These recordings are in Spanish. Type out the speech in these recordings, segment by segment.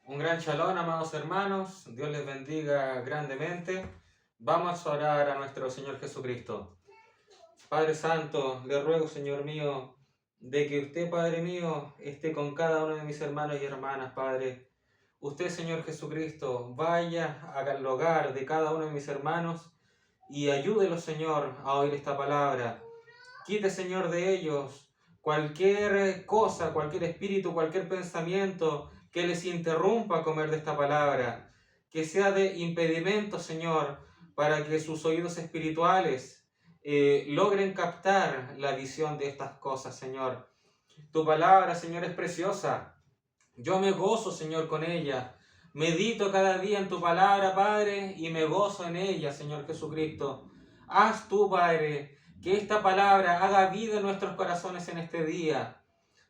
Un gran shalom, amados hermanos. Dios les bendiga grandemente. Vamos a orar a nuestro Señor Jesucristo. Padre Santo, le ruego, Señor mío, de que usted, Padre mío, esté con cada uno de mis hermanos y hermanas, Padre. Usted, Señor Jesucristo, vaya al hogar de cada uno de mis hermanos y ayúdelo, Señor, a oír esta palabra. Quite, Señor, de ellos cualquier cosa, cualquier espíritu, cualquier pensamiento que les interrumpa comer de esta palabra, que sea de impedimento, Señor, para que sus oídos espirituales logren captar la visión de estas cosas, Señor. Tu palabra, Señor, es preciosa. Yo me gozo, Señor, con ella. Medito cada día en tu palabra, Padre, y me gozo en ella, Señor Jesucristo. Haz tú, Padre, que esta palabra haga vida en nuestros corazones en este día.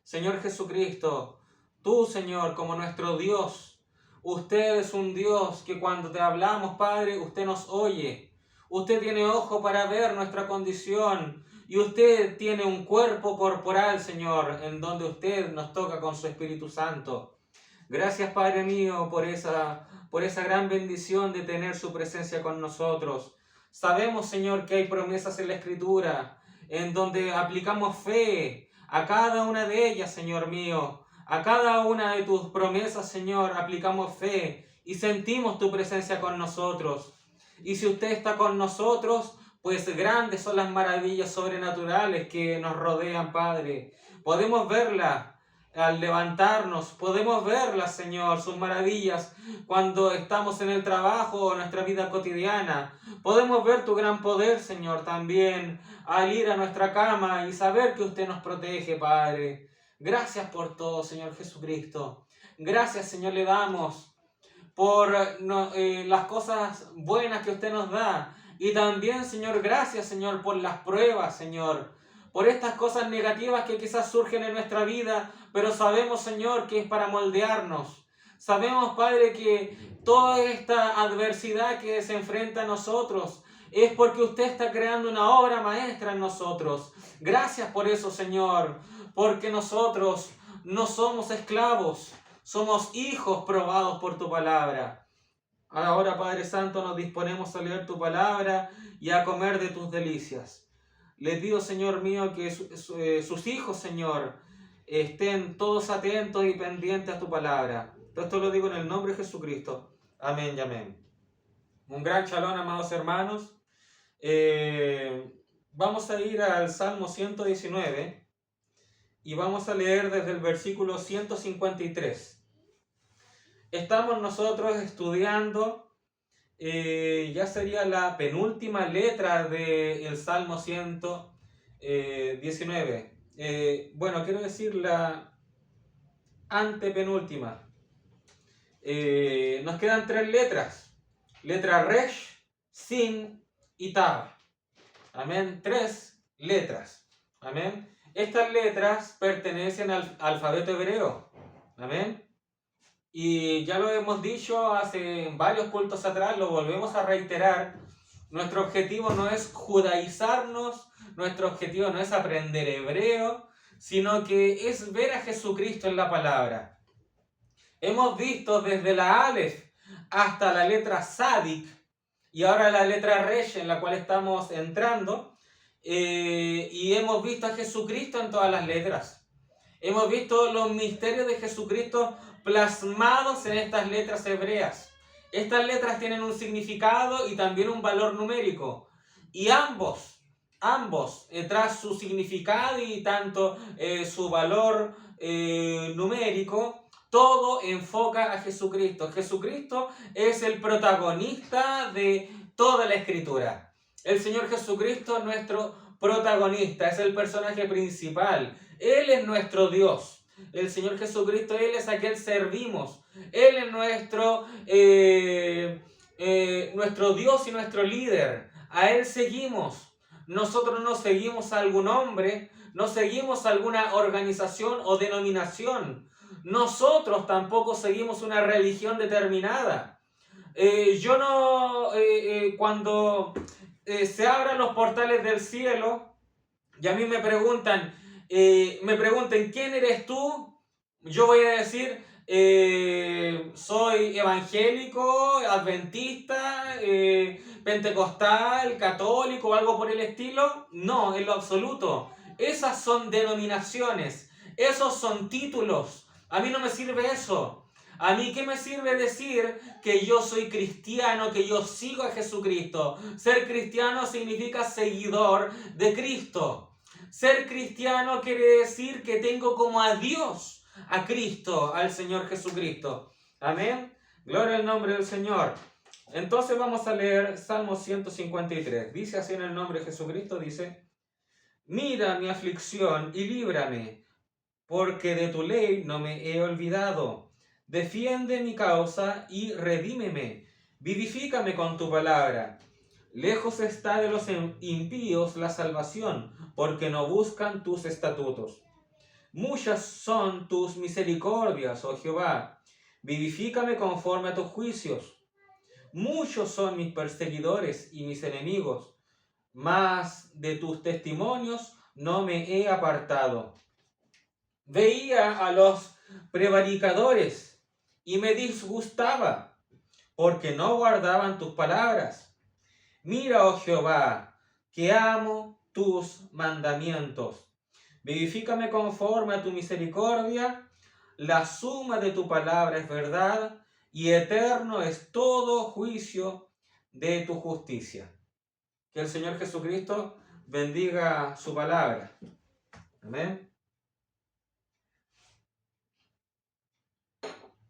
Señor Jesucristo, tú, Señor, como nuestro Dios, usted es un Dios que cuando te hablamos, Padre, usted nos oye. Usted tiene ojo para ver nuestra condición y usted tiene un cuerpo corporal, Señor, en donde usted nos toca con su Espíritu Santo. Gracias, Padre mío, por esa gran bendición de tener su presencia con nosotros. Sabemos, Señor, que hay promesas en la Escritura en donde aplicamos fe a cada una de ellas, Señor mío. A cada una de tus promesas, Señor, aplicamos fe y sentimos tu presencia con nosotros. Y si usted está con nosotros, pues grandes son las maravillas sobrenaturales que nos rodean, Padre. Podemos verla al levantarnos, podemos verlas, Señor, sus maravillas cuando estamos en el trabajo o en nuestra vida cotidiana. Podemos ver tu gran poder, Señor, también al ir a nuestra cama y saber que usted nos protege, Padre. Gracias por todo, Señor Jesucristo. Gracias, Señor, le damos por las cosas buenas que usted nos da. Y también, Señor, gracias, Señor, por las pruebas, Señor. Por estas cosas negativas que quizás surgen en nuestra vida, pero sabemos, Señor, que es para moldearnos. Sabemos, Padre, que toda esta adversidad que se enfrenta a nosotros es porque usted está creando una obra maestra en nosotros. Gracias por eso, Señor, porque nosotros no somos esclavos, somos hijos probados por tu palabra. Ahora, Padre Santo, nos disponemos a leer tu palabra y a comer de tus delicias. Le pido, Señor mío, que sus hijos, Señor, estén todos atentos y pendientes a tu palabra. Todo esto lo digo en el nombre de Jesucristo. Amén y amén. Un gran shalom, amados hermanos. Vamos a ir al Salmo 119 y vamos a leer desde el versículo 153. Estamos nosotros estudiando, ya sería la penúltima letra del Salmo 119. Bueno, quiero decir la antepenúltima. Nos quedan 3 letras. Letra Resh, Sin y Tab. Amén. 3 letras. Amén. Estas letras pertenecen al alfabeto hebreo. Amén. Y ya lo hemos dicho hace varios cultos atrás, lo volvemos a reiterar. Nuestro objetivo no es judaizarnos, nuestro objetivo no es aprender hebreo, sino que es ver a Jesucristo en la palabra. Hemos visto desde la Aleph hasta la letra Sadik y ahora la letra Resh en la cual estamos entrando, y hemos visto a Jesucristo en todas las letras. Hemos visto los misterios de Jesucristo plasmados en estas letras hebreas. Estas letras tienen un significado y también un valor numérico. Y ambos, tras su significado y tanto su valor numérico, todo enfoca a Jesucristo. Jesucristo es el protagonista de toda la Escritura. El Señor Jesucristo es nuestro protagonista, es el personaje principal. Él es nuestro Dios. El Señor Jesucristo, Él es a quien servimos. Él es nuestro Dios y nuestro líder. A Él seguimos. Nosotros no seguimos a algún hombre, no seguimos a alguna organización o denominación. Nosotros tampoco seguimos una religión determinada. Cuando se abran los portales del cielo y a mí me preguntan, ¿quién eres tú? Yo voy a decir, soy evangélico, adventista, pentecostal, católico o algo por el estilo. No, en lo absoluto. Esas son denominaciones, esos son títulos. A mí no me sirve eso. ¿A mí qué me sirve decir que yo soy cristiano, que yo sigo a Jesucristo? Ser cristiano significa seguidor de Cristo. Ser cristiano quiere decir que tengo como a Dios, a Cristo, al Señor Jesucristo. Amén. Gloria al nombre del Señor. Entonces vamos a leer Salmo 153. Dice así en el nombre de Jesucristo, dice: mira mi aflicción y líbrame, porque de tu ley no me he olvidado. Defiende mi causa y redímeme. Vivifícame con tu palabra. Lejos está de los impíos la salvación, porque no buscan tus estatutos. Muchas son tus misericordias, oh Jehová. Vivifícame conforme a tus juicios. Muchos son mis perseguidores y mis enemigos, mas de tus testimonios no me he apartado. Veía a los prevaricadores y me disgustaba, porque no guardaban tus palabras. Mira, oh Jehová, que amo tus mandamientos. Vivifícame conforme a tu misericordia. La suma de tu palabra es verdad, y eterno es todo juicio de tu justicia. Que el Señor Jesucristo bendiga su palabra. Amén.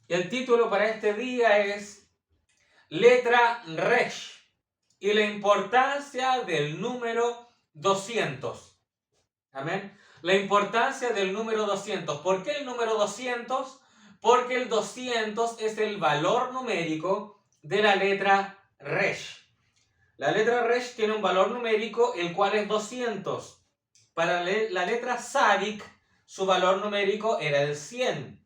El título para este día es Letra Resh y la importancia del número 200. Amén. La importancia del número 200. ¿Por qué el número 200? Porque el 200 es el valor numérico de la letra Resh. La letra Resh tiene un valor numérico el cual es 200. Para la letra Sadik, su valor numérico era el 100.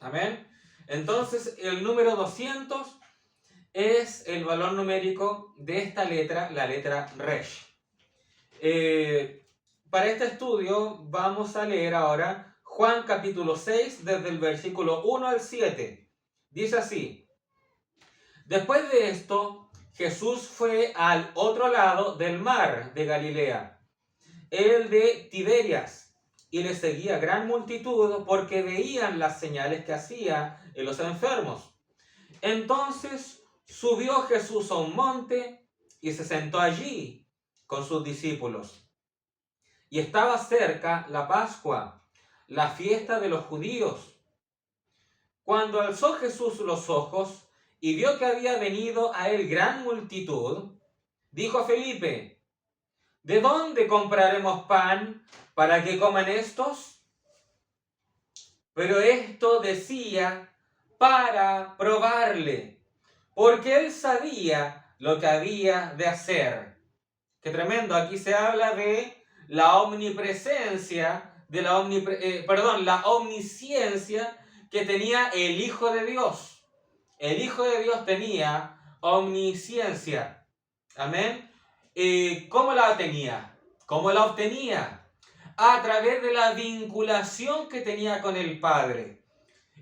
Amén. Entonces, el número 200 es el valor numérico de esta letra, la letra Resh. Para este estudio vamos a leer ahora Juan capítulo 6, desde el versículo 1 al 7. Dice así: después de esto, Jesús fue al otro lado del mar de Galilea, el de Tiberias, y le seguía gran multitud porque veían las señales que hacía en los enfermos. Entonces subió Jesús a un monte y se sentó allí con sus discípulos. Y estaba cerca la Pascua, la fiesta de los judíos. Cuando alzó Jesús los ojos y vio que había venido a él gran multitud, dijo a Felipe: ¿de dónde compraremos pan para que coman estos? Pero esto decía para probarle, porque él sabía lo que había de hacer. Qué tremendo, aquí se habla de la omnipresencia, de la omnisciencia que tenía el Hijo de Dios. El Hijo de Dios tenía omnisciencia. Amén. ¿Cómo la tenía? ¿Cómo la obtenía? A través de la vinculación que tenía con el Padre.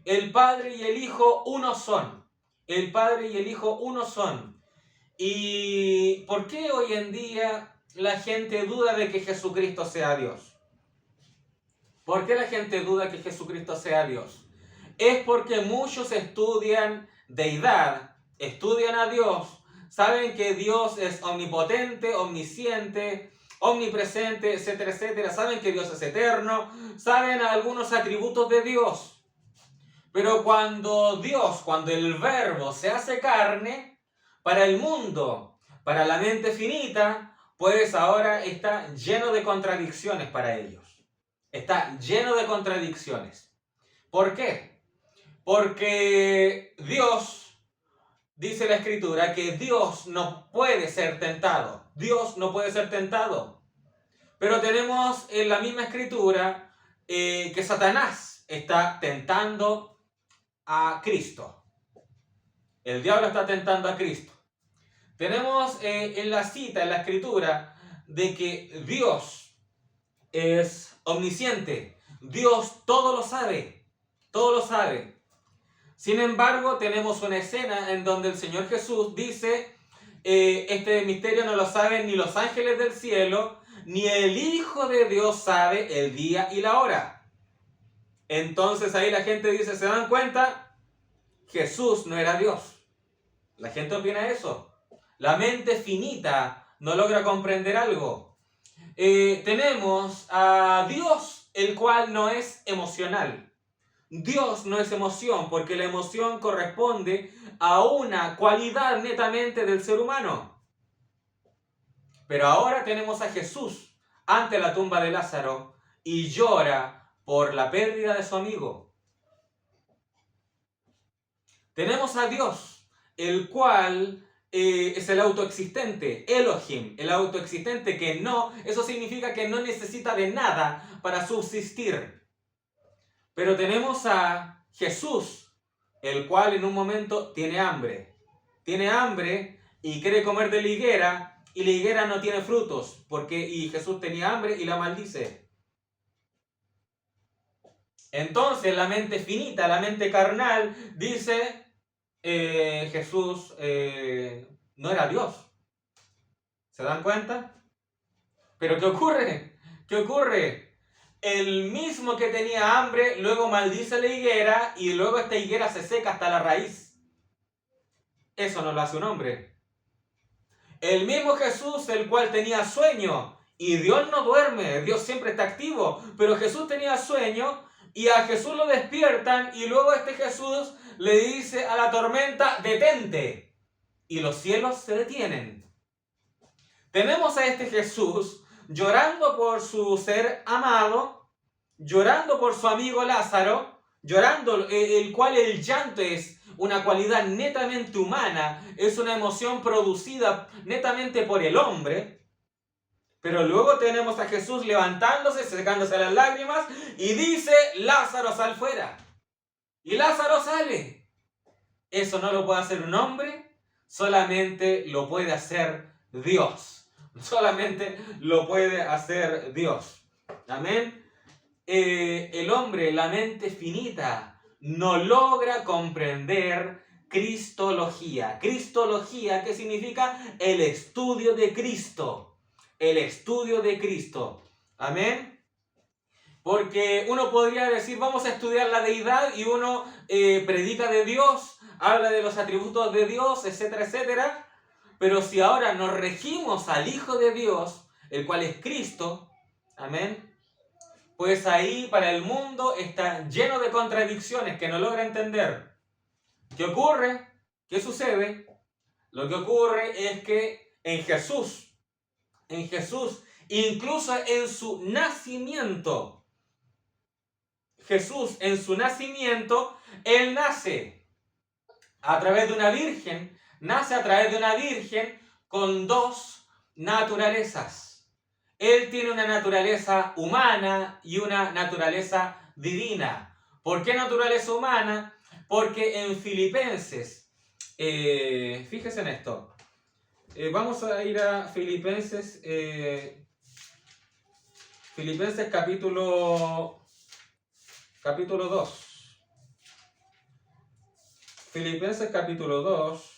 El Padre y el Hijo uno son. El Padre y el Hijo uno son. ¿Y por qué hoy en día la gente duda de que Jesucristo sea Dios? ¿Por qué la gente duda que Jesucristo sea Dios? Es porque muchos estudian deidad, estudian a Dios, saben que Dios es omnipotente, omnisciente, omnipresente, etcétera, etcétera. Saben que Dios es eterno, saben algunos atributos de Dios. Pero cuando el Verbo se hace carne, para el mundo, para la mente finita, pues ahora está lleno de contradicciones para ellos. Está lleno de contradicciones. ¿Por qué? Porque Dios, dice la Escritura, que Dios no puede ser tentado. Dios no puede ser tentado. Pero tenemos en la misma Escritura que Satanás está tentando a Cristo. El diablo está tentando a Cristo. Tenemos en la cita, en la Escritura, de que Dios es omnisciente. Dios todo lo sabe. Todo lo sabe. Sin embargo, tenemos una escena en donde el Señor Jesús dice, este misterio no lo saben ni los ángeles del cielo, ni el Hijo de Dios sabe el día y la hora. Entonces ahí la gente dice, ¿se dan cuenta? Jesús no era Dios. La gente opina eso. La mente finita no logra comprender algo. Tenemos a Dios, el cual no es emocional. Dios no es emoción, porque la emoción corresponde a una cualidad netamente del ser humano. Pero ahora tenemos a Jesús ante la tumba de Lázaro y llora por la pérdida de su amigo. Tenemos a Dios, el cual es el autoexistente, Elohim, el autoexistente que no, eso significa que no necesita de nada para subsistir. Pero tenemos a Jesús, el cual en un momento tiene hambre. Tiene hambre y quiere comer de la higuera, y la higuera no tiene frutos, y Jesús tenía hambre y la maldice. Entonces la mente finita, la mente carnal, dice, Jesús no era Dios. ¿Se dan cuenta? Pero ¿qué ocurre? ¿Qué ocurre? El mismo que tenía hambre, luego maldice la higuera y luego esta higuera se seca hasta la raíz. Eso no lo hace un hombre. El mismo Jesús, el cual tenía sueño, y Dios no duerme, Dios siempre está activo, pero Jesús tenía sueño y a Jesús lo despiertan y luego este Jesús le dice a la tormenta, detente, y los cielos se detienen. Tenemos a este Jesús llorando por su ser amado, llorando por su amigo Lázaro, llorando, el cual el llanto es una cualidad netamente humana, es una emoción producida netamente por el hombre. Pero luego tenemos a Jesús levantándose, secándose las lágrimas y dice, Lázaro, sal fuera. Y Lázaro sale. Eso no lo puede hacer un hombre, solamente lo puede hacer Dios. Solamente lo puede hacer Dios. Amén. El hombre, la mente finita, no logra comprender cristología. Cristología, ¿qué significa? El estudio de Cristo. El estudio de Cristo. Amén. Porque uno podría decir, vamos a estudiar la deidad, y uno predica de Dios, habla de los atributos de Dios, etcétera, etcétera. Pero si ahora nos regimos al Hijo de Dios, el cual es Cristo, amén, pues ahí para el mundo está lleno de contradicciones que no logra entender. ¿Qué ocurre? ¿Qué sucede? Lo que ocurre es que en Jesús, incluso en su nacimiento, Jesús en su nacimiento, Él nace a través de una virgen, con dos naturalezas. Él tiene una naturaleza humana y una naturaleza divina. ¿Por qué naturaleza humana? Porque en Filipenses, fíjese en esto, vamos a ir a Filipenses, Filipenses capítulo 2. Filipenses capítulo 2,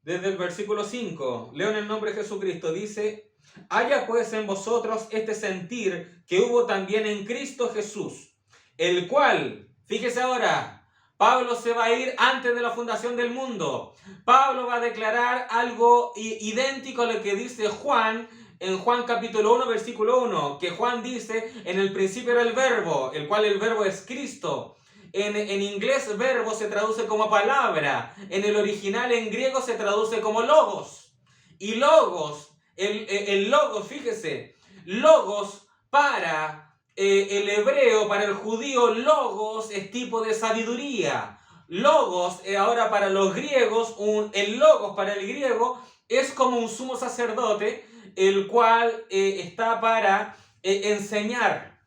desde el versículo 5, leo en el nombre de Jesucristo, dice, haya pues en vosotros este sentir que hubo también en Cristo Jesús, el cual, fíjese ahora, Pablo se va a ir antes de la fundación del mundo. Pablo va a declarar algo idéntico a lo que dice Juan, en Juan capítulo 1, versículo 1, que Juan dice, en el principio era el verbo, el cual el verbo es Cristo. En inglés verbo se traduce como palabra, en el original en griego se traduce como logos. Y logos, el logos, fíjese, logos para el hebreo, para el judío, logos es tipo de sabiduría. Logos, ahora para los griegos, el logos para el griego es como un sumo sacerdote, el cual está para enseñar,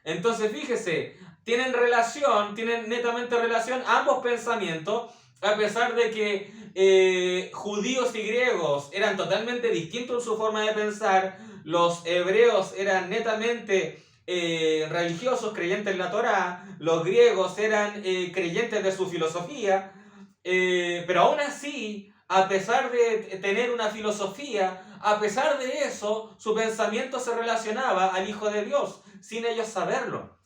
Entonces fíjese, tienen netamente relación ambos pensamientos, a pesar de que judíos y griegos eran totalmente distintos en su forma de pensar. Los hebreos eran netamente religiosos creyentes en la Torá, los griegos eran creyentes de su filosofía, pero aún así, a pesar de tener una filosofía, a pesar de eso, su pensamiento se relacionaba al Hijo de Dios, sin ellos saberlo.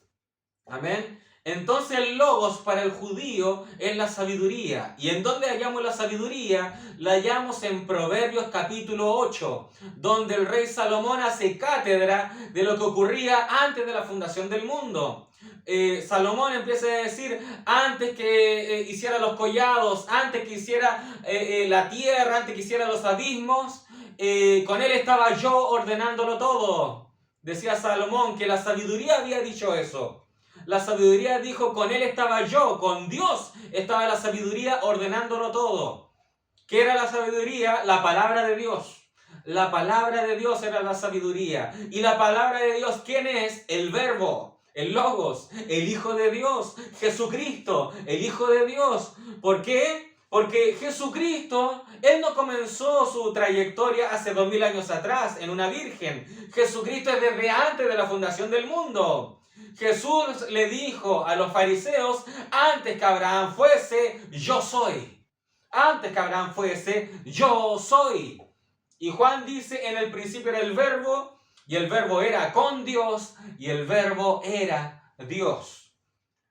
Amén. Entonces el logos para el judío es la sabiduría. ¿Y en dónde hallamos la sabiduría? La hallamos en Proverbios capítulo 8, donde el rey Salomón hace cátedra de lo que ocurría antes de la fundación del mundo. Salomón empieza a decir, antes que hiciera los collados, antes que hiciera la tierra, antes que hiciera los abismos, con él estaba yo ordenándolo todo. Decía Salomón que la sabiduría había dicho eso. La sabiduría dijo, con él estaba yo, con Dios estaba la sabiduría ordenándolo todo. ¿Qué era la sabiduría? La palabra de Dios. La palabra de Dios era la sabiduría. Y la palabra de Dios, ¿quién es? El Verbo, el Logos, el Hijo de Dios, Jesucristo, el Hijo de Dios. ¿Por qué? Porque Jesucristo, Él no comenzó su trayectoria hace 2000 años atrás en una virgen. Jesucristo es desde antes de la fundación del mundo. Jesús le dijo a los fariseos, antes que Abraham fuese, yo soy. Antes que Abraham fuese, yo soy. Y Juan dice, en el principio era el Verbo, y el Verbo era con Dios, y el Verbo era Dios.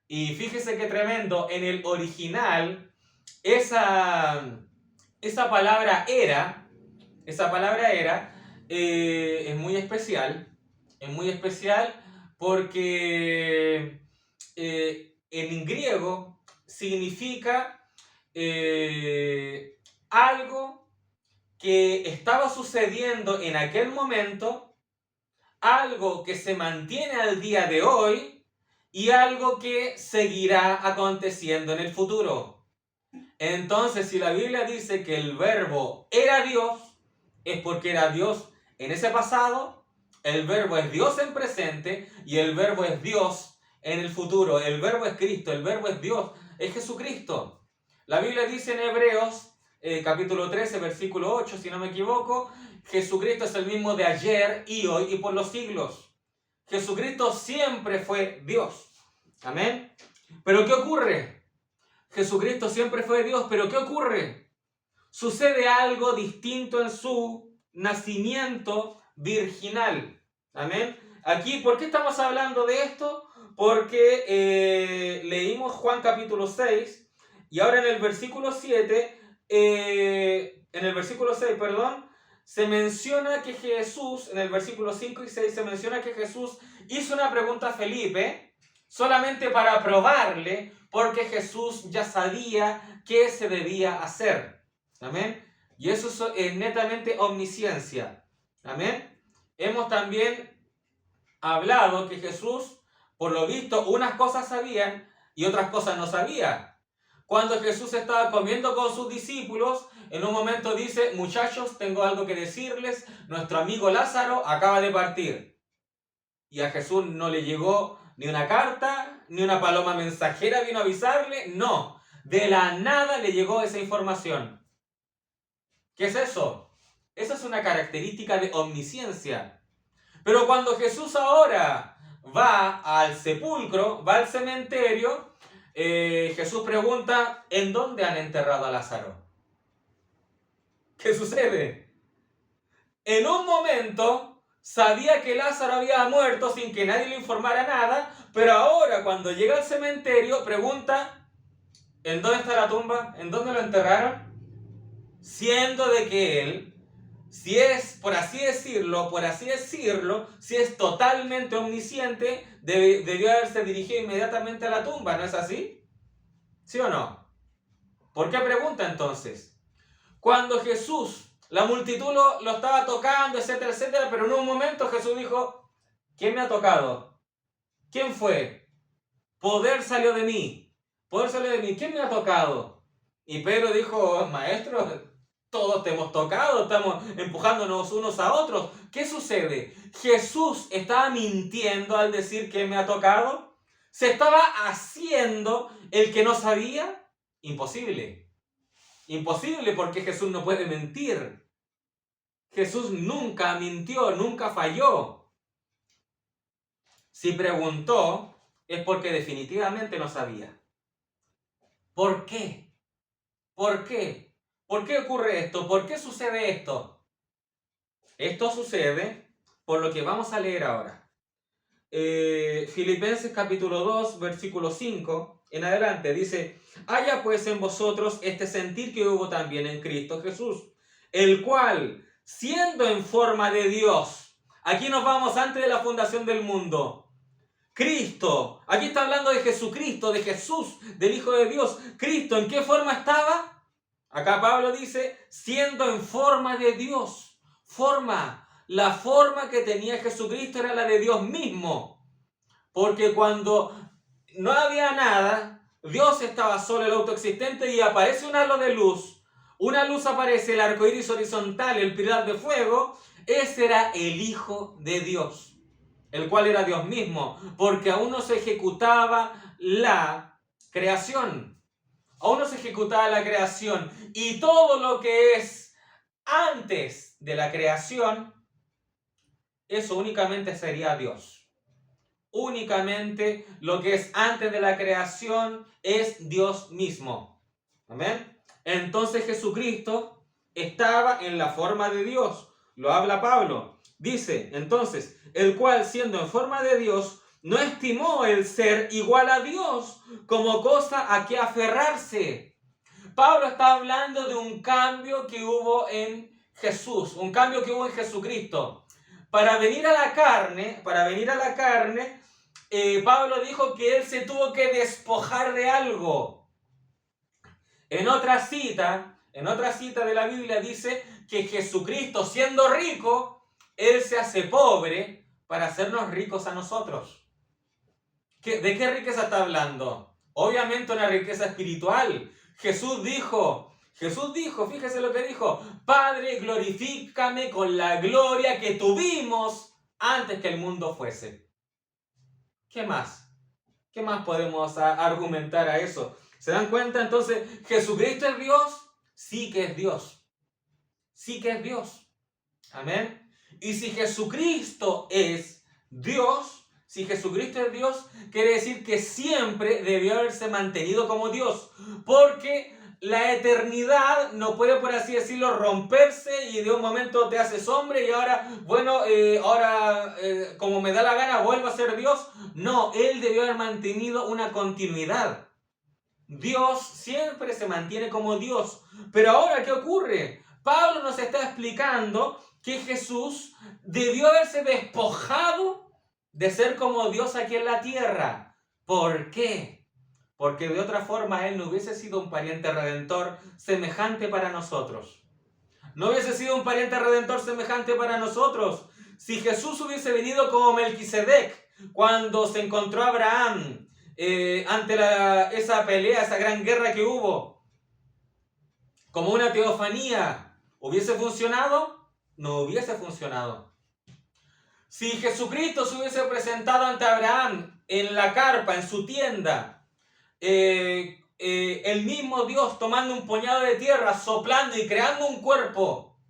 Y fíjese qué tremendo, en el original, esa palabra era, es muy especial porque en griego significa algo que estaba sucediendo en aquel momento, algo que se mantiene al día de hoy y algo que seguirá aconteciendo en el futuro. Entonces, si la Biblia dice que el Verbo era Dios, es porque era Dios en ese pasado, el Verbo es Dios en presente y el Verbo es Dios en el futuro. El Verbo es Cristo, el Verbo es Dios, es Jesucristo. La Biblia dice en Hebreos, capítulo 13, versículo 8, si no me equivoco, Jesucristo es el mismo de ayer y hoy y por los siglos. Jesucristo siempre fue Dios. Amén. Pero ¿qué ocurre? Jesucristo siempre fue Dios, pero ¿qué ocurre? Sucede algo distinto en su nacimiento virginal. Amén. Aquí, ¿por qué estamos hablando de esto? Porque leímos Juan capítulo 6 y ahora en el versículo 7, se menciona que Jesús, en el versículo 5 y 6, se menciona que Jesús hizo una pregunta a Felipe solamente para probarle, porque Jesús ya sabía qué se debía hacer. Amén. Y eso es netamente omnisciencia. Amén. Hemos también hablado que Jesús, por lo visto, unas cosas sabían y otras cosas no sabía. Cuando Jesús estaba comiendo con sus discípulos, en un momento dice, muchachos, tengo algo que decirles, nuestro amigo Lázaro acaba de partir. Y a Jesús no le llegó ni una carta, ni una paloma mensajera vino a avisarle, no, de la nada le llegó esa información. ¿Qué es eso? Esa es una característica de omnisciencia. Pero cuando Jesús ahora va al sepulcro, va al cementerio, Jesús pregunta, ¿en dónde han enterrado a Lázaro? ¿Qué sucede? En un momento sabía que Lázaro había muerto sin que nadie le informara nada, pero ahora cuando llega al cementerio pregunta, ¿en dónde está la tumba? ¿En dónde lo enterraron? Siendo de que él, si es, por así decirlo, si es totalmente omnisciente, debió haberse dirigido inmediatamente a la tumba, ¿no es así? ¿Sí o no? ¿Por qué pregunta entonces? Cuando Jesús, la multitud lo estaba tocando, etcétera, etcétera, pero en un momento Jesús dijo, ¿quién me ha tocado? ¿Quién fue? Poder salió de mí. Poder salió de mí. ¿Quién me ha tocado? Y Pedro dijo, maestro, todos te hemos tocado, estamos empujándonos unos a otros. ¿Qué sucede? ¿Jesús estaba mintiendo al decir que me ha tocado? ¿Se estaba haciendo el que no sabía? Imposible. Imposible, porque Jesús no puede mentir. Jesús nunca mintió, nunca falló. Si preguntó, es porque definitivamente no sabía. ¿Por qué? ¿Por qué? ¿Por qué ocurre esto? ¿Por qué sucede esto? Esto sucede por lo que vamos a leer ahora. Filipenses capítulo 2, versículo 5 en adelante dice: haya pues en vosotros este sentir que hubo también en Cristo Jesús, el cual, siendo en forma de Dios, aquí nos vamos antes de la fundación del mundo, Cristo, aquí está hablando de Jesucristo, de Jesús, del Hijo de Dios. Cristo, ¿en qué forma estaba? Acá Pablo dice, siendo en forma de Dios. Forma. La forma que tenía Jesucristo era la de Dios mismo. Porque cuando no había nada, Dios estaba solo, el autoexistente, y aparece un halo de luz. Una luz aparece, el arco iris horizontal, el pilar de fuego. Ese era el Hijo de Dios, el cual era Dios mismo, porque aún no se ejecutaba la creación. Aún no se ejecutaba la creación. Y todo lo que es antes de la creación, eso únicamente sería Dios. Únicamente lo que es antes de la creación es Dios mismo. ¿Amén? Entonces Jesucristo estaba en la forma de Dios. Lo habla Pablo. Dice, entonces, el cual siendo en forma de Dios, no estimó el ser igual a Dios como cosa a que aferrarse. Pablo está hablando de un cambio que hubo en Jesús, un cambio que hubo en Jesucristo. Para venir a la carne, Pablo dijo que él se tuvo que despojar de algo. En otra cita de la Biblia dice que Jesucristo, siendo rico, él se hace pobre para hacernos ricos a nosotros. ¿De qué riqueza está hablando? Obviamente una riqueza espiritual. Jesús dijo, fíjese lo que dijo: Padre, glorifícame con la gloria que tuvimos antes que el mundo fuese. ¿Qué más? ¿Qué más podemos argumentar a eso? ¿Se dan cuenta? Entonces, ¿Jesucristo es Dios? Sí que es Dios. Sí que es Dios. Amén. Y si Jesucristo es Dios, quiere decir que siempre debió haberse mantenido como Dios. Porque la eternidad no puede, por así decirlo, romperse y de un momento te haces hombre y ahora, como me da la gana, vuelvo a ser Dios. No, Él debió haber mantenido una continuidad. Dios siempre se mantiene como Dios. Pero ahora, ¿qué ocurre? Pablo nos está explicando que Jesús debió haberse despojado de ser como Dios aquí en la tierra. ¿Por qué? Porque de otra forma Él no hubiese sido un pariente redentor semejante para nosotros. No hubiese sido un pariente redentor semejante para nosotros. Si Jesús hubiese venido como Melquisedec, cuando se encontró Abraham ante esa pelea, esa gran guerra que hubo, como una teofanía, ¿hubiese funcionado? No hubiese funcionado. Si Jesucristo se hubiese presentado ante Abraham en la carpa, en su tienda, el mismo Dios tomando un puñado de tierra, soplando y creando un cuerpo,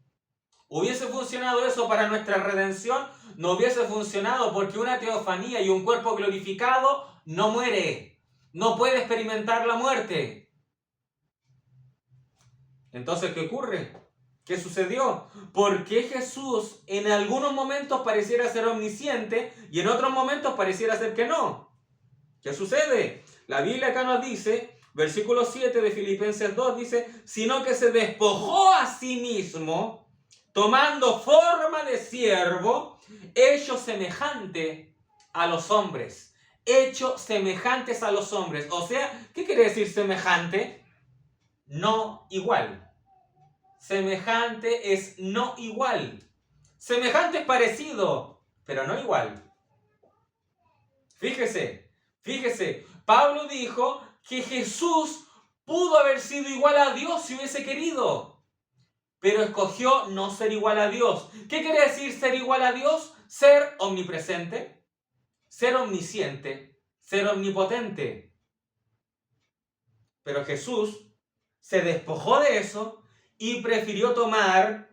¿hubiese funcionado eso para nuestra redención? No hubiese funcionado, porque una teofanía y un cuerpo glorificado no muere, no puede experimentar la muerte. Entonces, ¿qué ocurre? ¿Qué sucedió? ¿Por qué Jesús en algunos momentos pareciera ser omnisciente y en otros momentos pareciera ser que no? ¿Qué sucede? La Biblia acá nos dice, versículo 7 de Filipenses 2 dice, sino que se despojó a sí mismo, tomando forma de siervo, hecho semejante a los hombres. Hecho semejantes a los hombres. O sea, ¿qué quiere decir semejante? No igual. Semejante es no igual. Semejante es parecido, pero no igual. Fíjese, Pablo dijo que Jesús pudo haber sido igual a Dios si hubiese querido, pero escogió no ser igual a Dios. ¿Qué quiere decir ser igual a Dios? Ser omnipresente, ser omnisciente, ser omnipotente. Pero Jesús se despojó de eso y prefirió tomar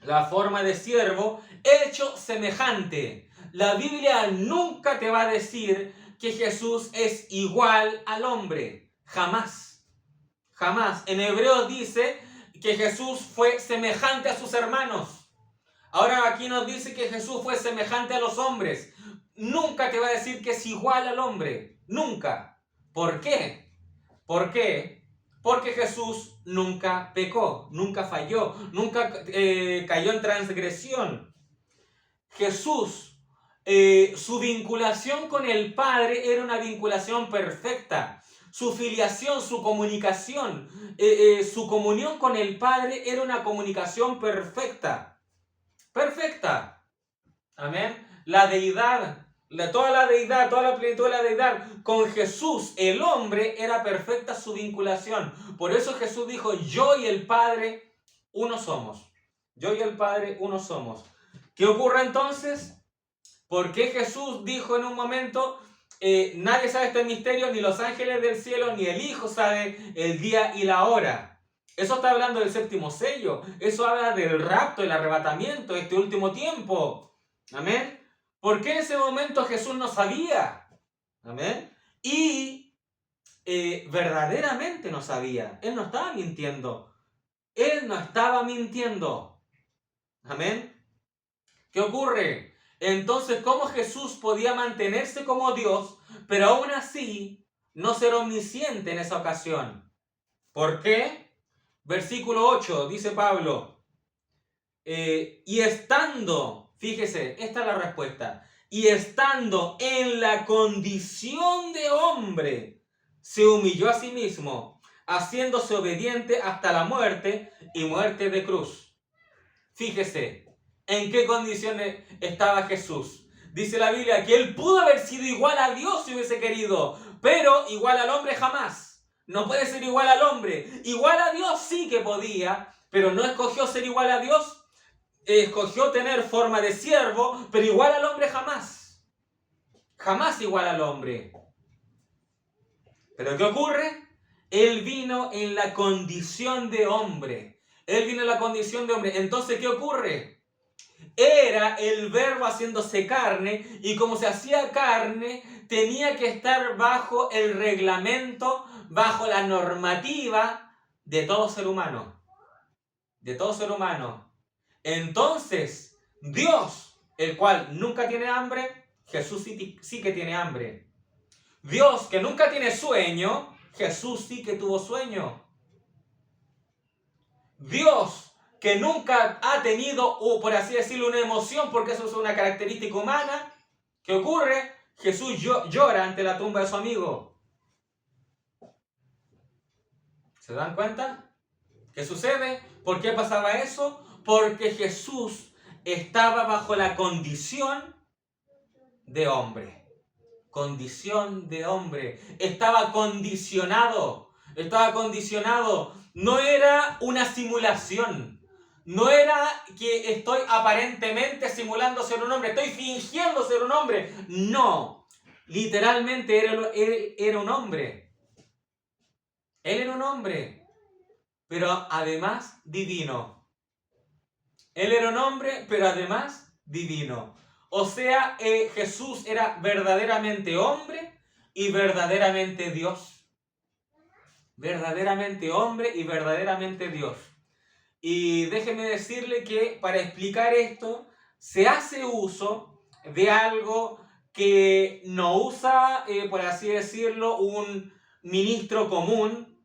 la forma de siervo, hecho semejante. la Biblia nunca te va a decir que Jesús es igual al hombre. Jamás. Jamás. En Hebreos dice que Jesús fue semejante a sus hermanos. Ahora aquí nos dice que Jesús fue semejante a los hombres. Nunca te va a decir que es igual al hombre. Nunca. ¿Por qué? ¿Por qué? Porque Jesús nunca pecó, nunca falló, nunca cayó en transgresión. Jesús, su vinculación con el Padre era una vinculación perfecta. Su filiación, su comunicación, su comunión con el Padre era una comunicación perfecta. Perfecta. Amén. La deidad, toda la deidad, toda la plenitud de la deidad, con Jesús, el hombre, era perfecta su vinculación. Por eso Jesús dijo, yo y el Padre, uno somos. Yo y el Padre, uno somos. ¿Qué ocurre entonces? ¿Por qué Jesús dijo en un momento, nadie sabe este misterio, ni los ángeles del cielo, ni el Hijo sabe el día y la hora? Eso está hablando del séptimo sello. Eso habla del rapto, el arrebatamiento, este último tiempo. Amén. ¿Por qué en ese momento Jesús no sabía? Amén. Y verdaderamente no sabía. Él no estaba mintiendo. Él no estaba mintiendo. Amén. ¿Qué ocurre? Entonces, ¿cómo Jesús podía mantenerse como Dios, pero aún así no ser omnisciente en esa ocasión? ¿Por qué? Versículo 8, dice Pablo, y estando, fíjese, esta es la respuesta, y estando en la condición de hombre, se humilló a sí mismo, haciéndose obediente hasta la muerte y muerte de cruz. Fíjese, ¿en qué condiciones estaba Jesús? Dice la Biblia que él pudo haber sido igual a Dios si hubiese querido, pero igual al hombre jamás. No puede ser igual al hombre. Igual a Dios sí que podía, pero no escogió ser igual a Dios. Escogió tener forma de siervo, pero igual al hombre jamás. Jamás igual al hombre. ¿Pero qué ocurre? Él vino en la condición de hombre. Él vino en la condición de hombre. Entonces, ¿qué ocurre? Era el verbo haciéndose carne, y como se hacía carne, tenía que estar bajo el reglamento, bajo la normativa de todo ser humano. De todo ser humano. Entonces, Dios, el cual nunca tiene hambre, Jesús sí que tiene hambre. Dios, que nunca tiene sueño, Jesús sí que tuvo sueño. Dios, que nunca ha tenido, por así decirlo, una emoción, porque eso es una característica humana. ¿Qué ocurre? Jesús llora ante la tumba de su amigo. ¿Se dan cuenta? ¿Qué sucede? ¿Por qué pasaba eso? Porque Jesús estaba bajo la condición de hombre. Condición de hombre. Estaba condicionado. Estaba condicionado. No era una simulación. No era que estoy aparentemente simulando ser un hombre. Estoy fingiendo ser un hombre. No. Literalmente él era un hombre. Él era un hombre. Pero además divino. Él era un hombre, pero además divino. O sea, Jesús era verdaderamente hombre y verdaderamente Dios. Verdaderamente hombre y verdaderamente Dios. Y déjeme decirle que para explicar esto se hace uso de algo que no usa, por así decirlo, un ministro común.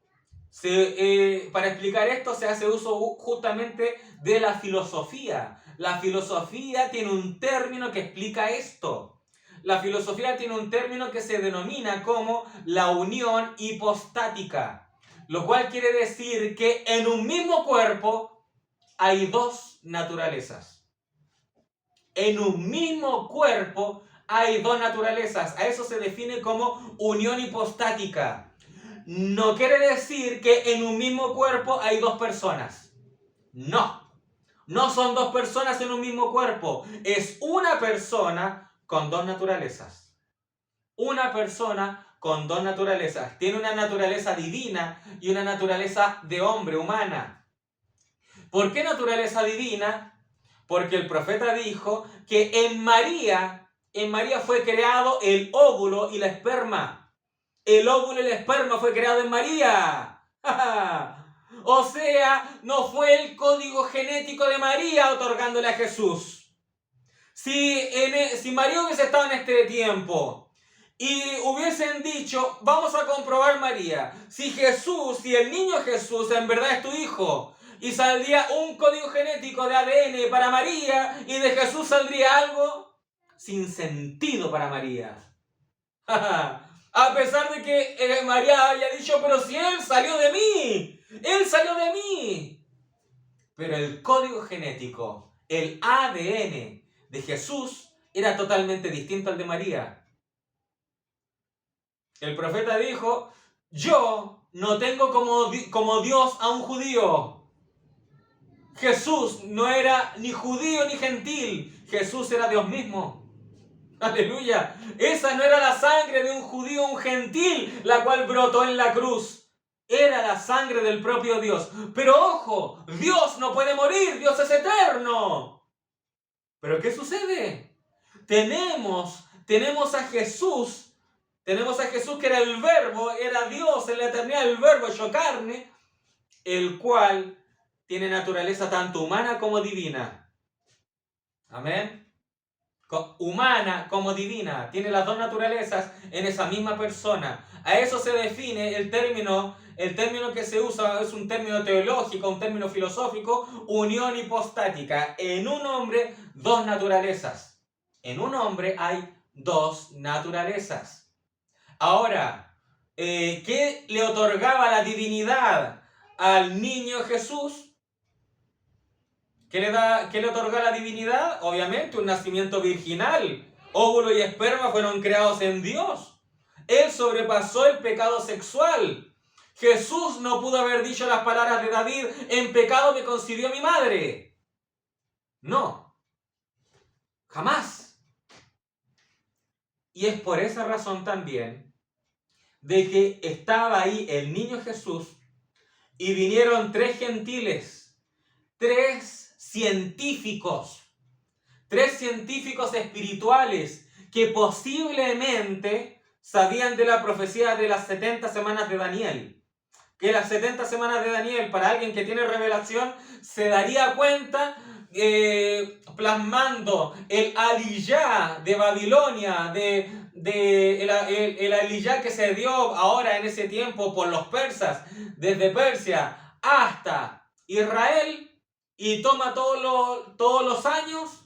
Para explicar esto se hace uso justamente de la filosofía. La filosofía tiene un término que explica esto. La filosofía tiene un término que se denomina como la unión hipostática, lo cual quiere decir que en un mismo cuerpo hay dos naturalezas. En un mismo cuerpo hay dos naturalezas. A eso se define como unión hipostática. No quiere decir que en un mismo cuerpo hay dos personas. No. No son dos personas en un mismo cuerpo. Es una persona con dos naturalezas. Una persona con dos naturalezas. Tiene una naturaleza divina y una naturaleza de hombre, humana. ¿Por qué naturaleza divina? Porque el profeta dijo que en María en María fue creado el óvulo y la esperma. El óvulo y la esperma fue creado en María. O sea, no fue el código genético de María otorgándole a Jesús. Si María hubiese estado en este tiempo y hubiesen dicho, vamos a comprobar, María, si el niño Jesús en verdad es tu hijo, y saldría un código genético de ADN para María y de Jesús saldría algo sin sentido para María. A pesar de que María haya dicho, pero si él salió de mí, él salió de mí. Pero el código genético, el ADN de Jesús era totalmente distinto al de María. El profeta dijo, yo no tengo como Dios a un judío. Jesús no era ni judío ni gentil, Jesús era Dios mismo. Aleluya. Esa no era la sangre de un judío o un gentil, la cual brotó en la cruz. Era la sangre del propio Dios. Pero ojo, Dios no puede morir, Dios es eterno. ¿Pero qué sucede? Tenemos a Jesús que era el verbo, era Dios en la eternidad, el verbo hecho carne, el cual tiene naturaleza tanto humana como divina. Amén. Humana como divina, tiene las dos naturalezas en esa misma persona. A eso se define el término que se usa, es un término teológico, un término filosófico, unión hipostática. En un hombre, dos naturalezas. En un hombre hay dos naturalezas. Ahora, ¿qué le otorgaba la divinidad al niño Jesús? ¿Qué le otorga la divinidad? Obviamente un nacimiento virginal. Óvulo y esperma fueron creados en Dios. Él sobrepasó el pecado sexual. Jesús no pudo haber dicho las palabras de David, en pecado me concibió mi madre. No. Jamás. Y es por esa razón también de que estaba ahí el niño Jesús y vinieron tres gentiles, tres científicos espirituales que posiblemente sabían de la profecía de las 70 semanas de Daniel. Que las 70 semanas de Daniel, para alguien que tiene revelación, se daría cuenta plasmando el Aliyah de Babilonia, el Aliyah que se dio ahora en ese tiempo por los persas, desde Persia hasta Israel, y toma todos los años,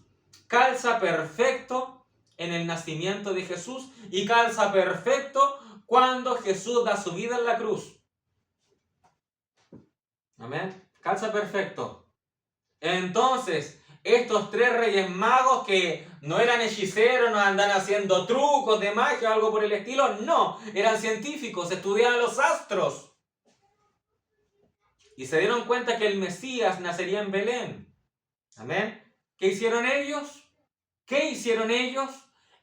calza perfecto en el nacimiento de Jesús y calza perfecto cuando Jesús da su vida en la cruz. Amén. Calza perfecto. Entonces, estos tres reyes magos que no eran hechiceros, no andan haciendo trucos de magia o algo por el estilo, no, eran científicos, estudiaban los astros. Y se dieron cuenta que el Mesías nacería en Belén. Amén. ¿Qué hicieron ellos?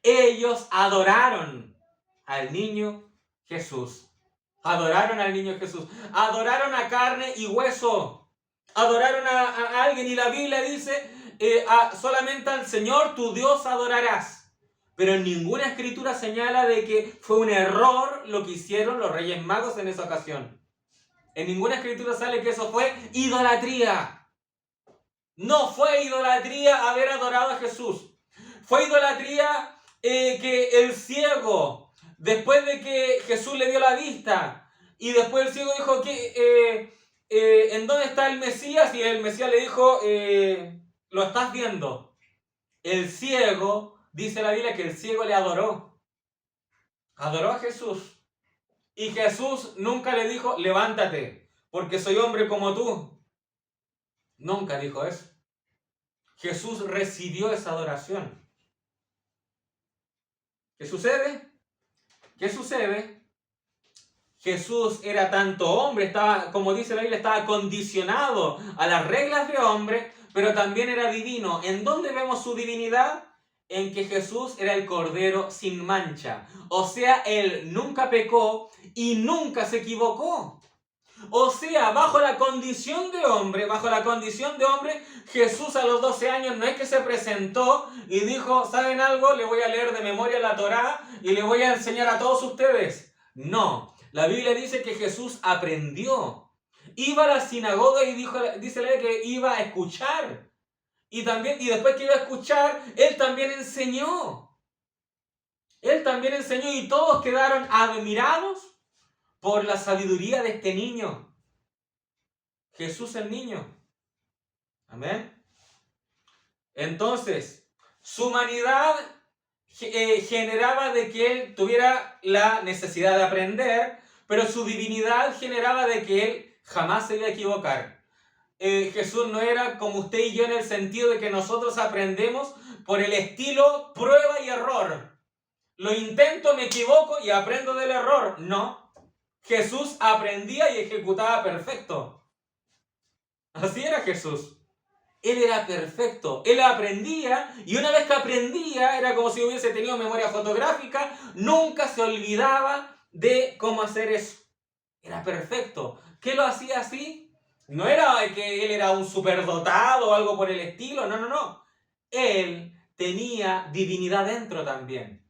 Ellos adoraron al niño Jesús. Adoraron al niño Jesús. Adoraron a carne y hueso. Adoraron a alguien. Y la Biblia dice, solamente al Señor tu Dios adorarás. Pero en ninguna escritura señala de que fue un error lo que hicieron los Reyes Magos en esa ocasión. En ninguna escritura sale que eso fue idolatría. No fue idolatría haber adorado a Jesús. Fue idolatría que el ciego, después de que Jesús le dio la vista, y después el ciego dijo que ¿en dónde está el Mesías? Y el Mesías le dijo, lo estás viendo. El ciego, dice la Biblia que el ciego le adoró. Adoró a Jesús. Y Jesús nunca le dijo, levántate, porque soy hombre como tú. Nunca dijo eso. Jesús recibió esa adoración. ¿Qué sucede? Jesús era tanto hombre, como dice la Biblia, estaba condicionado a las reglas de hombre, pero también era divino. ¿En dónde vemos su divinidad? En que Jesús era el Cordero sin mancha. O sea, Él nunca pecó y nunca se equivocó. O sea, bajo la condición de hombre, Jesús a los 12 años no es que se presentó y dijo, ¿saben algo? Le voy a leer de memoria la Torá y le voy a enseñar a todos ustedes. No, la Biblia dice que Jesús aprendió. Iba a la sinagoga y dice la Biblia que iba a escuchar. Y después que iba a escuchar, Él también enseñó. Él también enseñó y todos quedaron admirados por la sabiduría de este niño. Jesús el niño. Amén. Entonces, su humanidad generaba de que él tuviera la necesidad de aprender, pero su divinidad generaba de que él jamás se iba a equivocar. Jesús no era como usted y yo en el sentido de que nosotros aprendemos por el estilo prueba y error. Lo intento, me equivoco y aprendo del error. No. Jesús aprendía y ejecutaba perfecto. Así era Jesús. Él era perfecto. Él aprendía y una vez que aprendía era como si hubiese tenido memoria fotográfica. Nunca se olvidaba de cómo hacer eso. Era perfecto. ¿Qué lo hacía así? No era que él era un superdotado o algo por el estilo. No, no, no. Él tenía divinidad dentro también.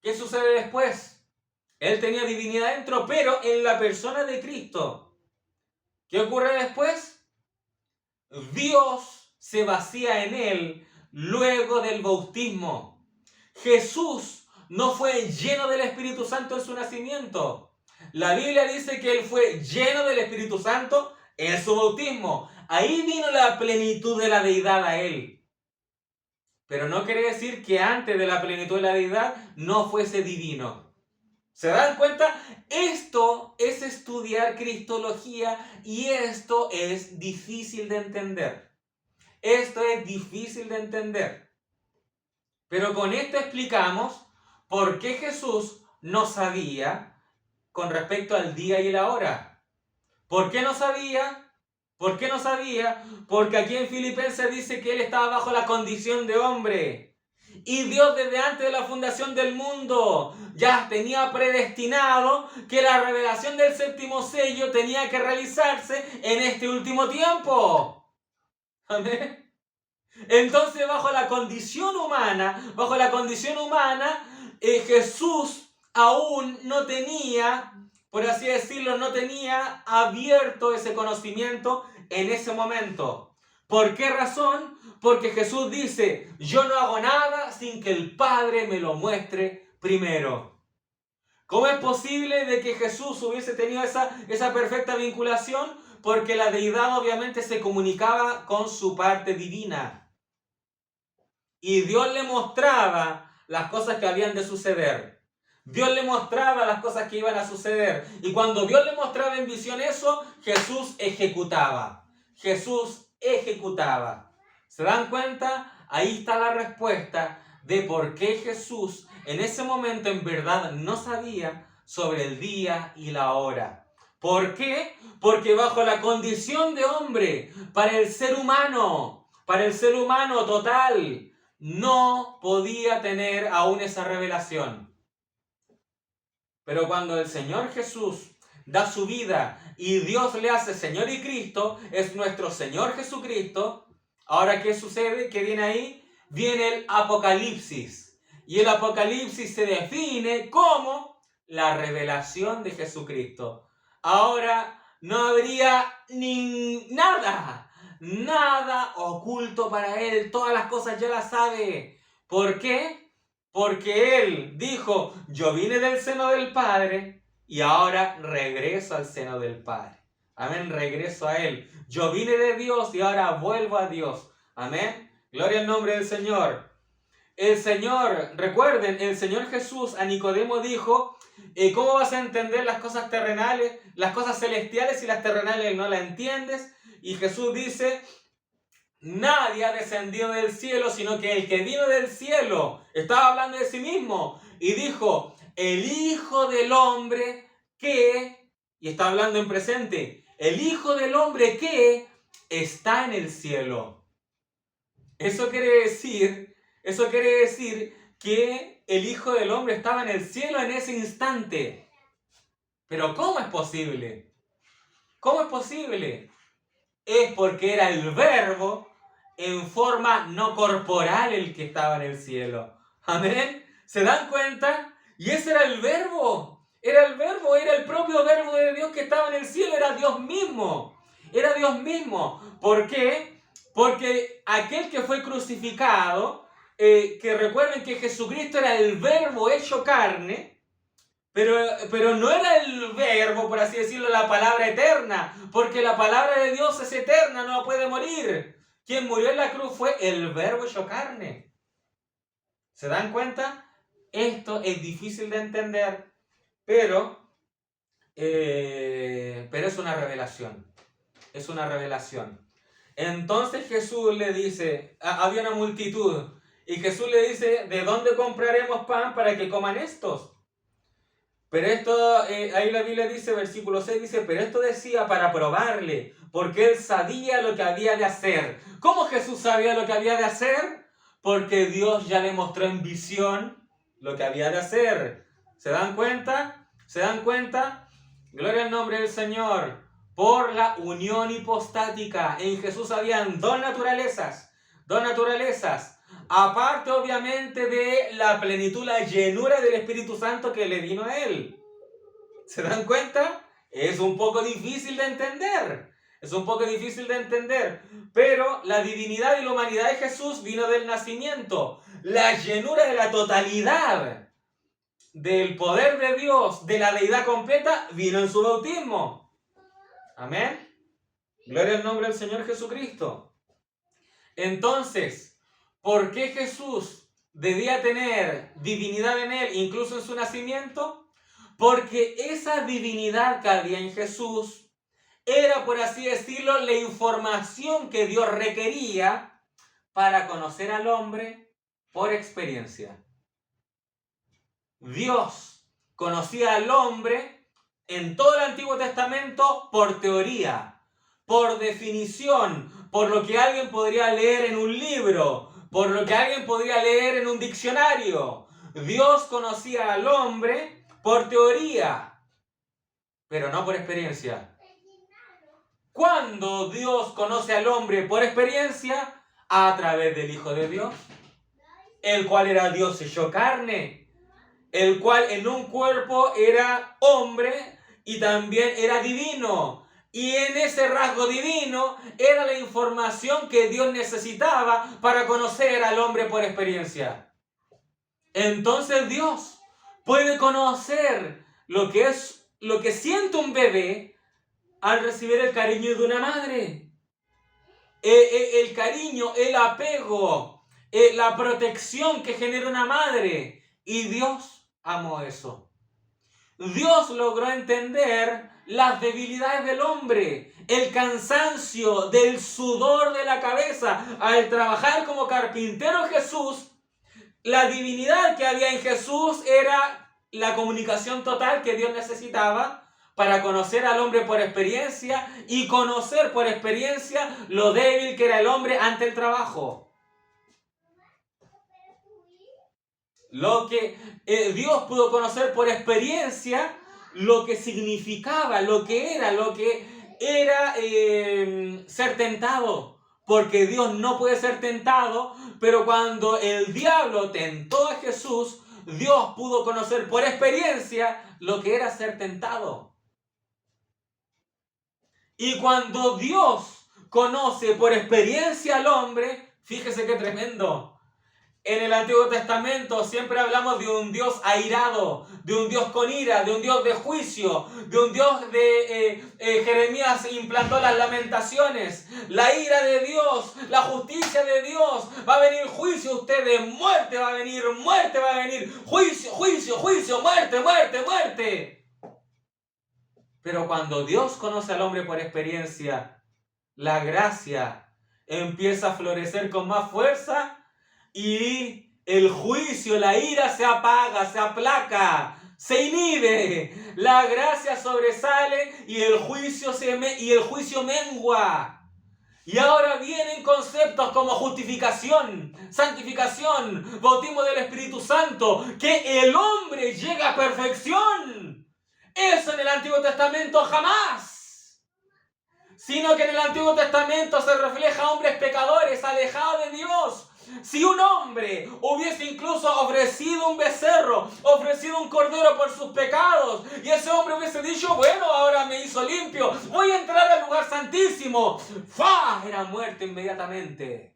¿Qué sucede después? Él tenía divinidad dentro, pero en la persona de Cristo. ¿Qué ocurre después? Dios se vacía en él luego del bautismo. Jesús no fue lleno del Espíritu Santo en su nacimiento. La Biblia dice que él fue lleno del Espíritu Santo en su bautismo. Ahí vino la plenitud de la deidad a él. Pero no quiere decir que antes de la plenitud de la deidad no fuese divino. ¿Se dan cuenta? Esto es estudiar cristología y esto es difícil de entender. Esto es difícil de entender. Pero con esto explicamos por qué Jesús no sabía con respecto al día y la hora. ¿Por qué no sabía? ¿Por qué no sabía? Porque aquí en Filipenses dice que él estaba bajo la condición de hombre. Y Dios desde antes de la fundación del mundo ya tenía predestinado que la revelación del séptimo sello tenía que realizarse en este último tiempo. Amén. Entonces bajo la condición humana, Jesús aún no tenía, por así decirlo, no tenía abierto ese conocimiento en ese momento. ¿Por qué razón? Porque Jesús dice, yo no hago nada sin que el Padre me lo muestre primero. ¿Cómo es posible de que Jesús hubiese tenido esa perfecta vinculación? Porque la deidad obviamente se comunicaba con su parte divina. Y Dios le mostraba las cosas que habían de suceder. Dios le mostraba las cosas que iban a suceder. Y cuando Dios le mostraba en visión eso, Jesús ejecutaba. Jesús ejecutaba. ¿Se dan cuenta? Ahí está la respuesta de por qué Jesús en ese momento en verdad no sabía sobre el día y la hora. ¿Por qué? Porque bajo la condición de hombre, para el ser humano total, no podía tener aún esa revelación. Pero cuando el Señor Jesús da su vida y Dios le hace Señor y Cristo, es nuestro Señor Jesucristo. Ahora, ¿qué sucede? ¿Qué viene ahí? Viene el Apocalipsis. Y el Apocalipsis se define como la revelación de Jesucristo. Ahora no habría nada oculto para Él. Todas las cosas ya las sabe. ¿Por qué? Porque Él dijo, yo vine del seno del Padre y ahora regreso al seno del Padre. Amén, regreso a Él. Yo vine de Dios y ahora vuelvo a Dios. Amén. Gloria al nombre del Señor. El Señor, recuerden, el Señor Jesús a Nicodemo dijo, ¿cómo vas a entender las cosas terrenales, las cosas celestiales si las terrenales no las entiendes? Y Jesús dice, nadie ha descendido del cielo, sino que el que vino del cielo estaba hablando de sí mismo. Y dijo, el Hijo del Hombre que, y está hablando en presente, el Hijo del Hombre que está en el cielo. Eso quiere decir que el Hijo del Hombre estaba en el cielo en ese instante. Pero ¿cómo es posible? ¿Cómo es posible? Es porque era el Verbo en forma no corporal el que estaba en el cielo. Amén. ¿Se dan cuenta? Y ese era el Verbo. Era el Verbo, era el propio Verbo de Dios que estaba en el cielo. Era Dios mismo. Era Dios mismo. ¿Por qué? Porque aquel que fue crucificado, que recuerden que Jesucristo era el Verbo hecho carne, pero no era el Verbo, por así decirlo, la palabra eterna, porque la palabra de Dios es eterna, no puede morir. Quien murió en la cruz fue el Verbo hecho carne. ¿Se dan cuenta? Esto es difícil de entender, pero es una revelación. Es una revelación. Entonces Jesús le dice, había una multitud, y Jesús le dice, ¿de dónde compraremos pan para que coman estos? Pero esto, ahí la Biblia dice, versículo 6 dice, pero esto decía para probarle, porque él sabía lo que había de hacer. ¿Cómo Jesús sabía lo que había de hacer? Porque Dios ya le mostró en visión lo que había de hacer. ¿Se dan cuenta? ¿Se dan cuenta? Gloria al nombre del Señor. Por la unión hipostática. En Jesús habían dos naturalezas. Dos naturalezas. Aparte, obviamente, de la plenitud, la llenura del Espíritu Santo que le vino a él. ¿Se dan cuenta? Es un poco difícil de entender. Es un poco difícil de entender. Pero la divinidad y la humanidad de Jesús vino del nacimiento. La llenura de la totalidad del poder de Dios, de la deidad completa, vino en su bautismo. Amén. Gloria al nombre del Señor Jesucristo. Entonces, ¿por qué Jesús debía tener divinidad en él, incluso en su nacimiento? Porque esa divinidad que había en Jesús era, por así decirlo, la información que Dios requería para conocer al hombre por experiencia. Dios conocía al hombre en todo el Antiguo Testamento por teoría, por definición, por lo que alguien podría leer en un libro, por lo que alguien podría leer en un diccionario. Dios conocía al hombre por teoría, pero no por experiencia. ¿Cuándo Dios conoce al hombre por experiencia? A través del Hijo de Dios, el cual era Dios hecho carne, el cual en un cuerpo era hombre y también era divino. Y en ese rasgo divino era la información que Dios necesitaba para conocer al hombre por experiencia. Entonces Dios puede conocer lo que siente un bebé al recibir el cariño de una madre. El cariño, el apego, la protección que genera una madre. Y Dios amó eso. Dios logró entender las debilidades del hombre, el cansancio del sudor de la cabeza. Al trabajar como carpintero Jesús, la divinidad que había en Jesús era la comunicación total que Dios necesitaba para conocer al hombre por experiencia y conocer por experiencia lo débil que era el hombre ante el trabajo. Lo que Dios pudo conocer por experiencia, lo que significaba, lo que era ser tentado. Porque Dios no puede ser tentado, pero cuando el diablo tentó a Jesús, Dios pudo conocer por experiencia lo que era ser tentado. Y cuando Dios conoce por experiencia al hombre, fíjese qué tremendo. En el Antiguo Testamento siempre hablamos de un Dios airado, de un Dios con ira, de un Dios de juicio, de un Dios de... Jeremías implantó las lamentaciones, la ira de Dios, la justicia de Dios, va a venir juicio, ustedes, muerte va a venir, juicio, juicio, juicio, muerte, muerte, muerte. Pero cuando Dios conoce al hombre por experiencia, la gracia empieza a florecer con más fuerza y el juicio, la ira se apaga, se aplaca, se inhibe. La gracia sobresale y el juicio mengua. Y ahora vienen conceptos como justificación, santificación, bautismo del Espíritu Santo, que el hombre llega a perfección. Eso en el Antiguo Testamento jamás. Sino que en el Antiguo Testamento se refleja a hombres pecadores, alejados de Dios. Si un hombre hubiese incluso ofrecido un becerro, ofrecido un cordero por sus pecados, y ese hombre hubiese dicho, bueno, ahora me hizo limpio, voy a entrar al lugar santísimo, ¡fua! Era muerto inmediatamente.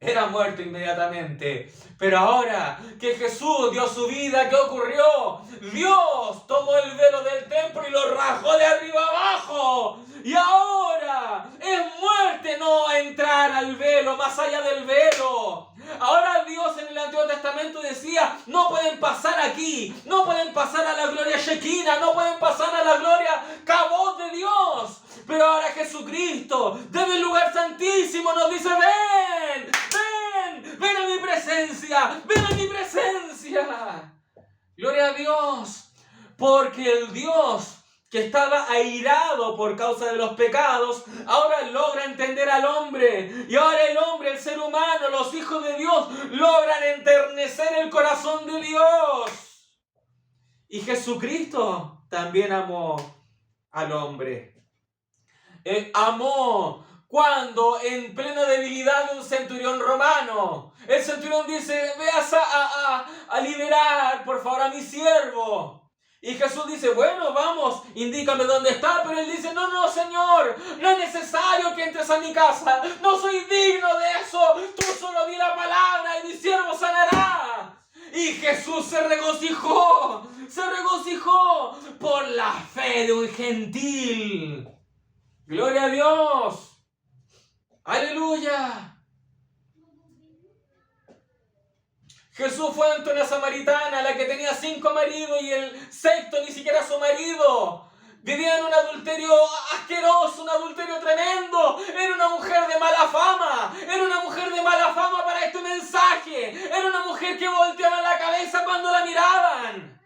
Era muerto inmediatamente. Pero ahora que Jesús dio su vida, ¿qué ocurrió? Dios tomó el velo del templo y lo rajó de arriba abajo. Y ahora es muerte no entrar al velo, más allá del velo. Ahora Dios en el Antiguo Testamento decía, no pueden pasar aquí, no pueden pasar a la gloria Shekinah, no pueden pasar a la gloria Kabod de Dios. Pero ahora Jesucristo, desde el lugar santísimo, nos dice, ven, ven, ven a mi presencia, ven a mi presencia. Gloria a Dios, porque el Dios que estaba airado por causa de los pecados, ahora logra entender al hombre. Y ahora el hombre, el ser humano, los hijos de Dios, logran enternecer el corazón de Dios. Y Jesucristo también amó al hombre. Amó cuando en plena debilidad de un centurión romano, el centurión dice, veas a liberar por favor a mi siervo. Y Jesús dice, bueno, vamos, indícame dónde está. Pero él dice, no, Señor, no es necesario que entres a mi casa. No soy digno de eso. Tú solo di la palabra y mi siervo sanará. Y Jesús se regocijó por la fe de un gentil. Gloria a Dios. Aleluya. Jesús fue ante una samaritana, la que tenía 5 maridos y el sexto ni siquiera su marido. Vivía en un adulterio asqueroso, un adulterio tremendo. Era una mujer de mala fama. Era una mujer de mala fama para este mensaje. Era una mujer que volteaba la cabeza cuando la miraban.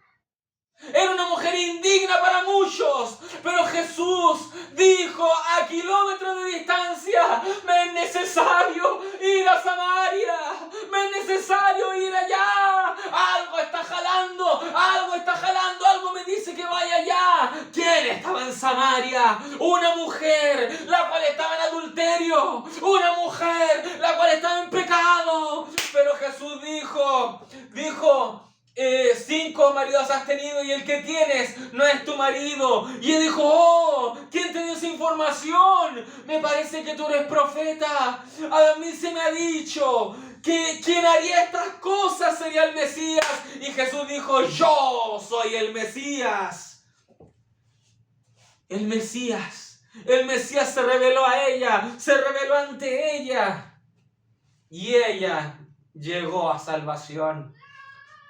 Era una mujer indigna para muchos, pero Jesús dijo a kilómetros de distancia, me es necesario ir a Samaria, me es necesario ir allá, algo está jalando, algo me dice que vaya allá. ¿Quién estaba en Samaria? Una mujer, la cual estaba en adulterio, una mujer, la cual estaba en pecado, pero Jesús dijo, 5 maridos has tenido y el que tienes no es tu marido. Y él dijo, oh, ¿quién te dio esa información? Me parece que tú eres profeta. A mí se me ha dicho que quien haría estas cosas sería el Mesías. Y Jesús dijo, yo soy el Mesías. El Mesías se reveló a ella, se reveló ante ella. Y ella llegó a salvación.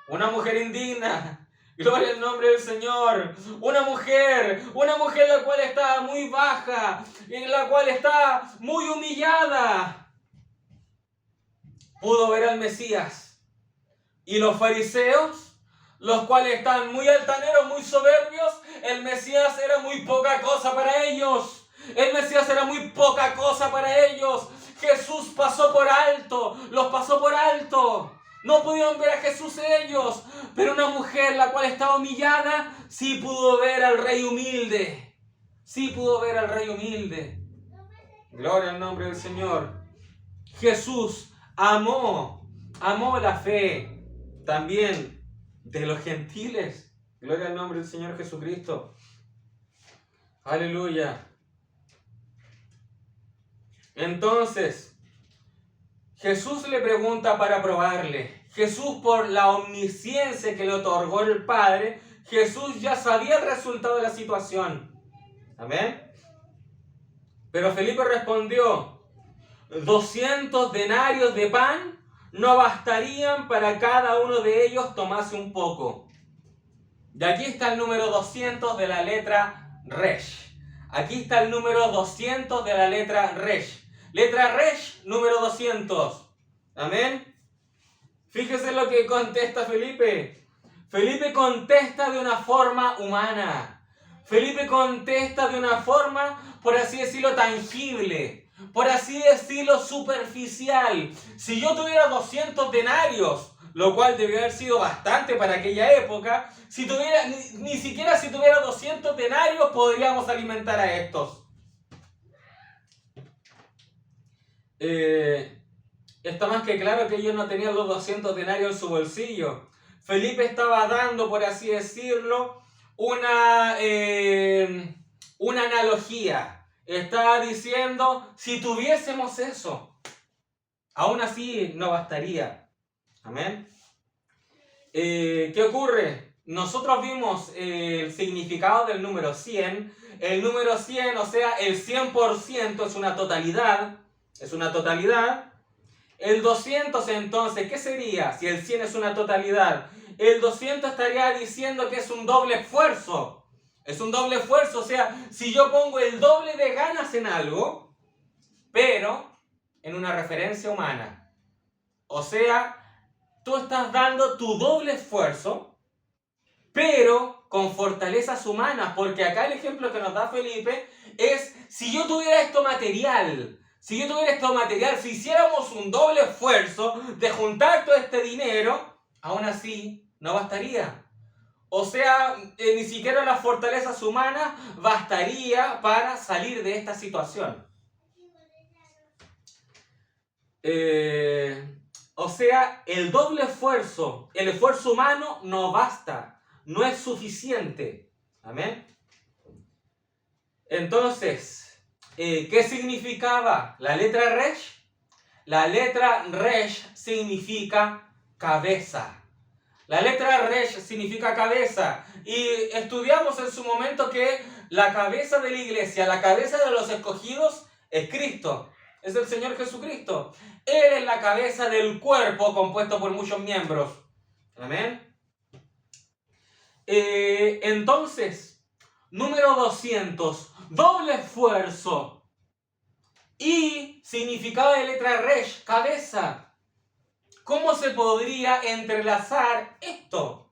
Una mujer indigna, gloria al nombre del Señor. Una mujer la cual está muy baja, en la cual está muy humillada, pudo ver al Mesías. Y los fariseos, los cuales están muy altaneros, muy soberbios, el Mesías era muy poca cosa para ellos. Jesús pasó por alto, los pasó por alto. No pudieron ver a Jesús ellos, pero una mujer la cual estaba humillada, sí pudo ver al Rey humilde. Gloria al nombre del Señor. Jesús amó la fe también de los gentiles. Gloria al nombre del Señor Jesucristo. Aleluya. Entonces, Jesús le pregunta para probarle. Jesús, por la omnisciencia que le otorgó el Padre, Jesús ya sabía el resultado de la situación. Amén. Pero Felipe respondió, 200 denarios de pan no bastarían para cada uno de ellos tomase un poco. Y aquí está el número 200 de la letra Resh. Letra Resh, número 200. Amén. Fíjese lo que contesta Felipe. Felipe contesta de una forma humana. Felipe contesta de una forma, por así decirlo, tangible. Por así decirlo, superficial. Si yo tuviera 200 denarios, lo cual debió haber sido bastante para aquella época. Si tuviera, ni siquiera si tuviera 200 denarios podríamos alimentar a estos. Está más que claro que ellos no tenían los 200 denarios en su bolsillo. Felipe estaba dando, por así decirlo, una analogía. Estaba diciendo, si tuviésemos eso, aún así no bastaría. Amén. ¿Qué ocurre? Nosotros vimos el significado del número 100. El número 100, o sea, el 100% es una totalidad. Es una totalidad. El 200 entonces, ¿qué sería? Si el 100 es una totalidad, el 200 estaría diciendo que es un doble esfuerzo. Es un doble esfuerzo, o sea, si yo pongo el doble de ganas en algo, pero en una referencia humana. O sea, tú estás dando tu doble esfuerzo, pero con fortalezas humanas, porque acá el ejemplo que nos da Felipe es, si yo tuviera esto material, si hiciéramos un doble esfuerzo de juntar todo este dinero, aún así no bastaría. O sea, ni siquiera las fortalezas humanas bastaría para salir de esta situación. O sea, el doble esfuerzo, el esfuerzo humano no basta, no es suficiente. Amén. Entonces, ¿qué significaba la letra Resh? La letra Resh significa cabeza. La letra Resh significa cabeza. Y estudiamos en su momento que la cabeza de la iglesia, la cabeza de los escogidos es Cristo. Es el Señor Jesucristo. Él es la cabeza del cuerpo compuesto por muchos miembros. Amén. Entonces, número 200. Doble esfuerzo. Y significado de letra Resh, cabeza. ¿Cómo se podría entrelazar esto?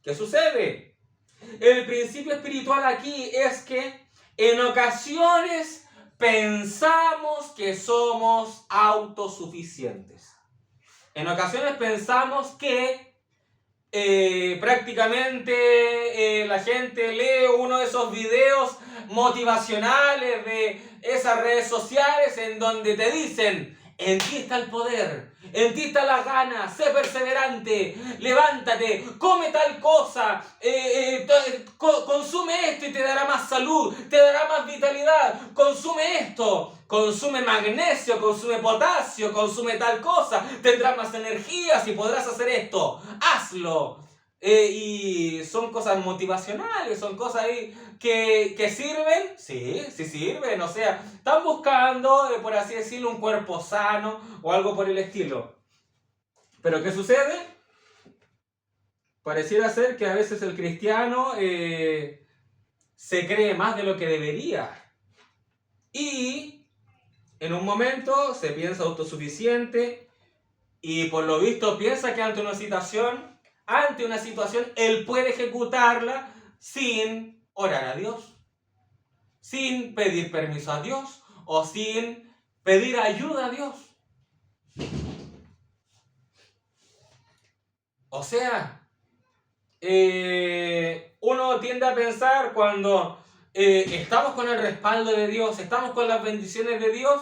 ¿Qué sucede? El principio espiritual aquí es que en ocasiones pensamos que somos autosuficientes. En ocasiones pensamos que prácticamente la gente lee uno de esos videos motivacionales de esas redes sociales en donde te dicen, en ti está el poder, en ti está la gana, sé perseverante, levántate, come tal cosa, consume esto y te dará más salud, te dará más vitalidad, consume esto, consume magnesio, consume potasio, consume tal cosa, tendrás más energías y podrás hacer esto, hazlo. Y son cosas motivacionales, son cosas ahí que sirven, sí sirven, o sea, están buscando, por así decirlo, un cuerpo sano o algo por el estilo. Pero ¿qué sucede? Pareciera ser que a veces el cristiano se cree más de lo que debería. Y en un momento se piensa autosuficiente y por lo visto piensa que ante una situación él puede ejecutarla sin orar a Dios, sin pedir permiso a Dios o sin pedir ayuda a Dios. O sea, uno tiende a pensar cuando estamos con el respaldo de Dios, estamos con las bendiciones de Dios,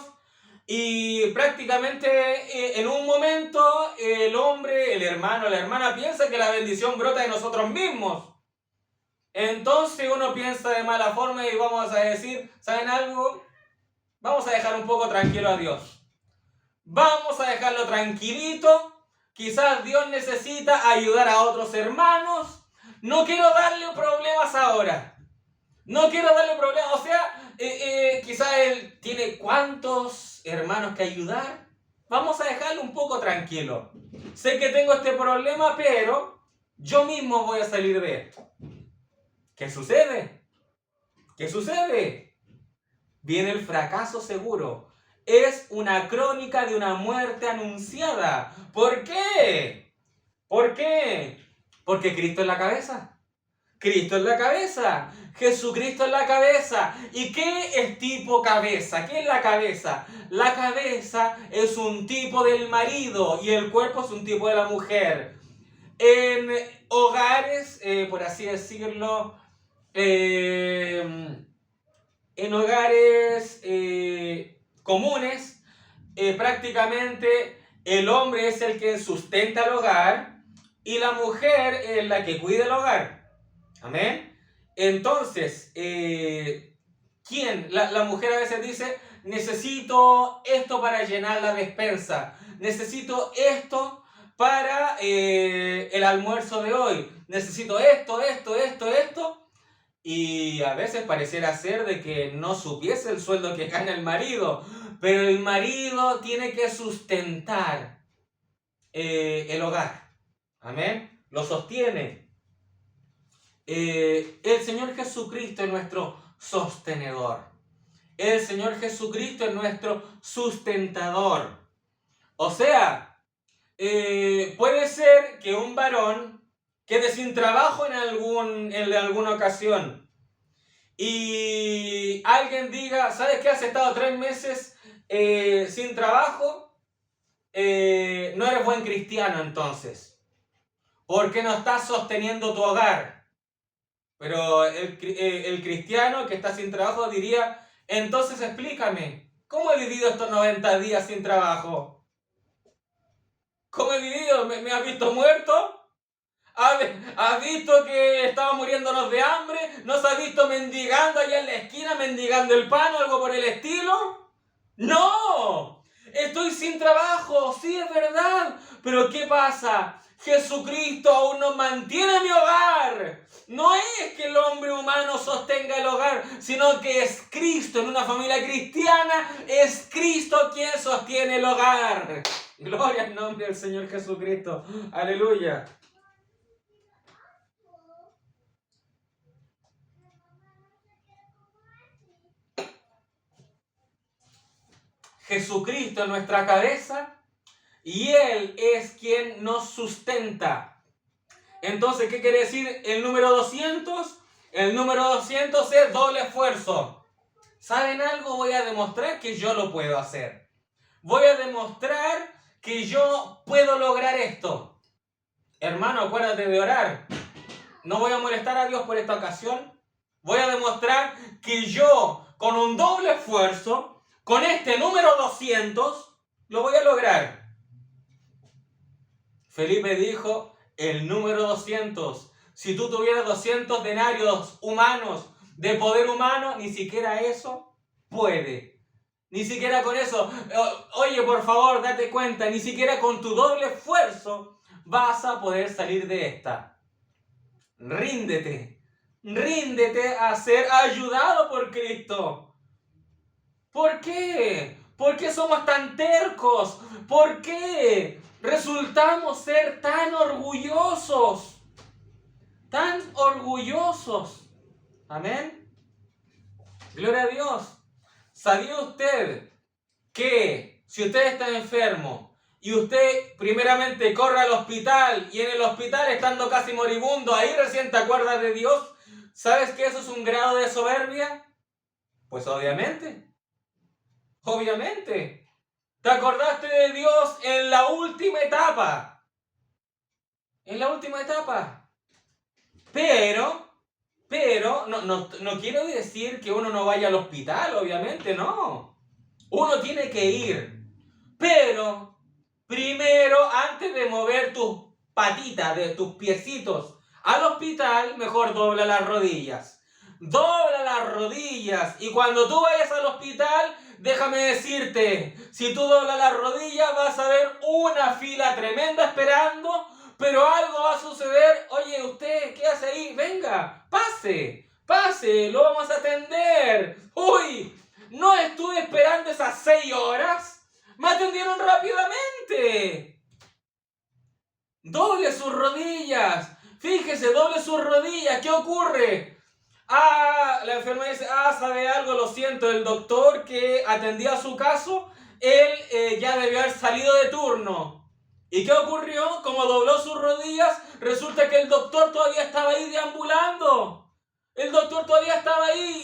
y prácticamente en un momento el hombre, el hermano, la hermana piensa que la bendición brota de nosotros mismos. Entonces uno piensa de mala forma y vamos a decir, ¿saben algo? Vamos a dejar un poco tranquilo a Dios. Vamos a dejarlo tranquilito. Quizás Dios necesita ayudar a otros hermanos. No quiero darle problemas ahora. No quiero darle problemas. O sea, quizás él tiene cuántos hermanos que ayudar. Vamos a dejarlo un poco tranquilo. Sé que tengo este problema, pero yo mismo voy a salir de esto. ¿Qué sucede? ¿Qué sucede? Viene el fracaso seguro. Es una crónica de una muerte anunciada. ¿Por qué? ¿Por qué? Porque Cristo es la cabeza. Cristo es la cabeza. Jesucristo es la cabeza. ¿Y qué es tipo cabeza? ¿Qué es la cabeza? La cabeza es un tipo del marido y el cuerpo es un tipo de la mujer. en hogares, por así decirlo, en hogares comunes, prácticamente el hombre es el que sustenta el hogar y la mujer es la que cuida el hogar. Amén. Entonces, ¿quién? La mujer a veces dice, necesito esto para llenar la despensa, necesito esto para el almuerzo de hoy, necesito esto, y a veces pareciera ser de que no supiese el sueldo que gana el marido, pero el marido tiene que sustentar el hogar. Amén. Lo sostiene. El Señor Jesucristo es nuestro sostenedor. El Señor Jesucristo es nuestro sustentador. O sea, puede ser que un varón quede sin trabajo en alguna ocasión y alguien diga, ¿sabes qué? Has estado 3 meses sin trabajo, no eres buen cristiano entonces, porque no estás sosteniendo tu hogar. Pero el cristiano que está sin trabajo diría, entonces explícame, ¿cómo he vivido estos 90 días sin trabajo? ¿Cómo he vivido? ¿Me has visto muerto? ¿Has visto que estaba muriéndonos de hambre? ¿Nos has visto mendigando allá en la esquina, mendigando el pan o algo por el estilo? ¡No! Estoy sin trabajo, sí es verdad. Pero ¿qué pasa? Jesucristo aún nos mantiene mi hogar. No es que el hombre humano sostenga el hogar, sino que es Cristo. En una familia cristiana es Cristo quien sostiene el hogar. Gloria al nombre del Señor Jesucristo. Aleluya. Jesucristo es nuestra cabeza y Él es quien nos sustenta. Entonces, ¿qué quiere decir el número 200? El número 200 es doble esfuerzo. ¿Saben algo? Voy a demostrar que yo lo puedo hacer. Voy a demostrar que yo puedo lograr esto. Hermano, acuérdate de orar. No voy a molestar a Dios por esta ocasión. Voy a demostrar que yo, con un doble esfuerzo, con este número 200, lo voy a lograr. Felipe dijo, el número 200. Si tú tuvieras 200 denarios humanos, de poder humano, ni siquiera eso puede. Ni siquiera con eso. Oye, por favor, date cuenta, ni siquiera con tu doble esfuerzo vas a poder salir de esta. Ríndete. Ríndete a ser ayudado por Cristo. ¿Por qué? ¿Por qué somos tan tercos? ¿Por qué resultamos ser tan orgullosos? Tan orgullosos. Amén. Gloria a Dios. ¿Sabía usted que si usted está enfermo y usted primeramente corre al hospital y en el hospital estando casi moribundo, ahí recién te acuerdas de Dios? ¿Sabes que eso es un grado de soberbia? Pues obviamente. Obviamente. Te acordaste de Dios en la última etapa. En la última etapa. Pero, no quiero decir que uno no vaya al hospital, obviamente, no. Uno tiene que ir. Pero, primero, antes de mover tus patitas, de tus piecitos al hospital, mejor dobla las rodillas. Dobla las rodillas. Y cuando tú vayas al hospital, déjame decirte, si tú doblas las rodillas vas a ver una fila tremenda esperando, pero algo va a suceder. Oye, usted, ¿qué hace ahí? Venga, pase, lo vamos a atender. Uy, no estuve esperando esas 6 horas. Me atendieron rápidamente. Doble sus rodillas. Fíjese, doble sus rodillas. ¿Qué ocurre? La enfermera dice, ¿sabe algo? Lo siento, el doctor que atendía su caso, él ya debió haber salido de turno. ¿Y qué ocurrió? Como dobló sus rodillas, resulta que el doctor todavía estaba ahí deambulando. El doctor todavía estaba ahí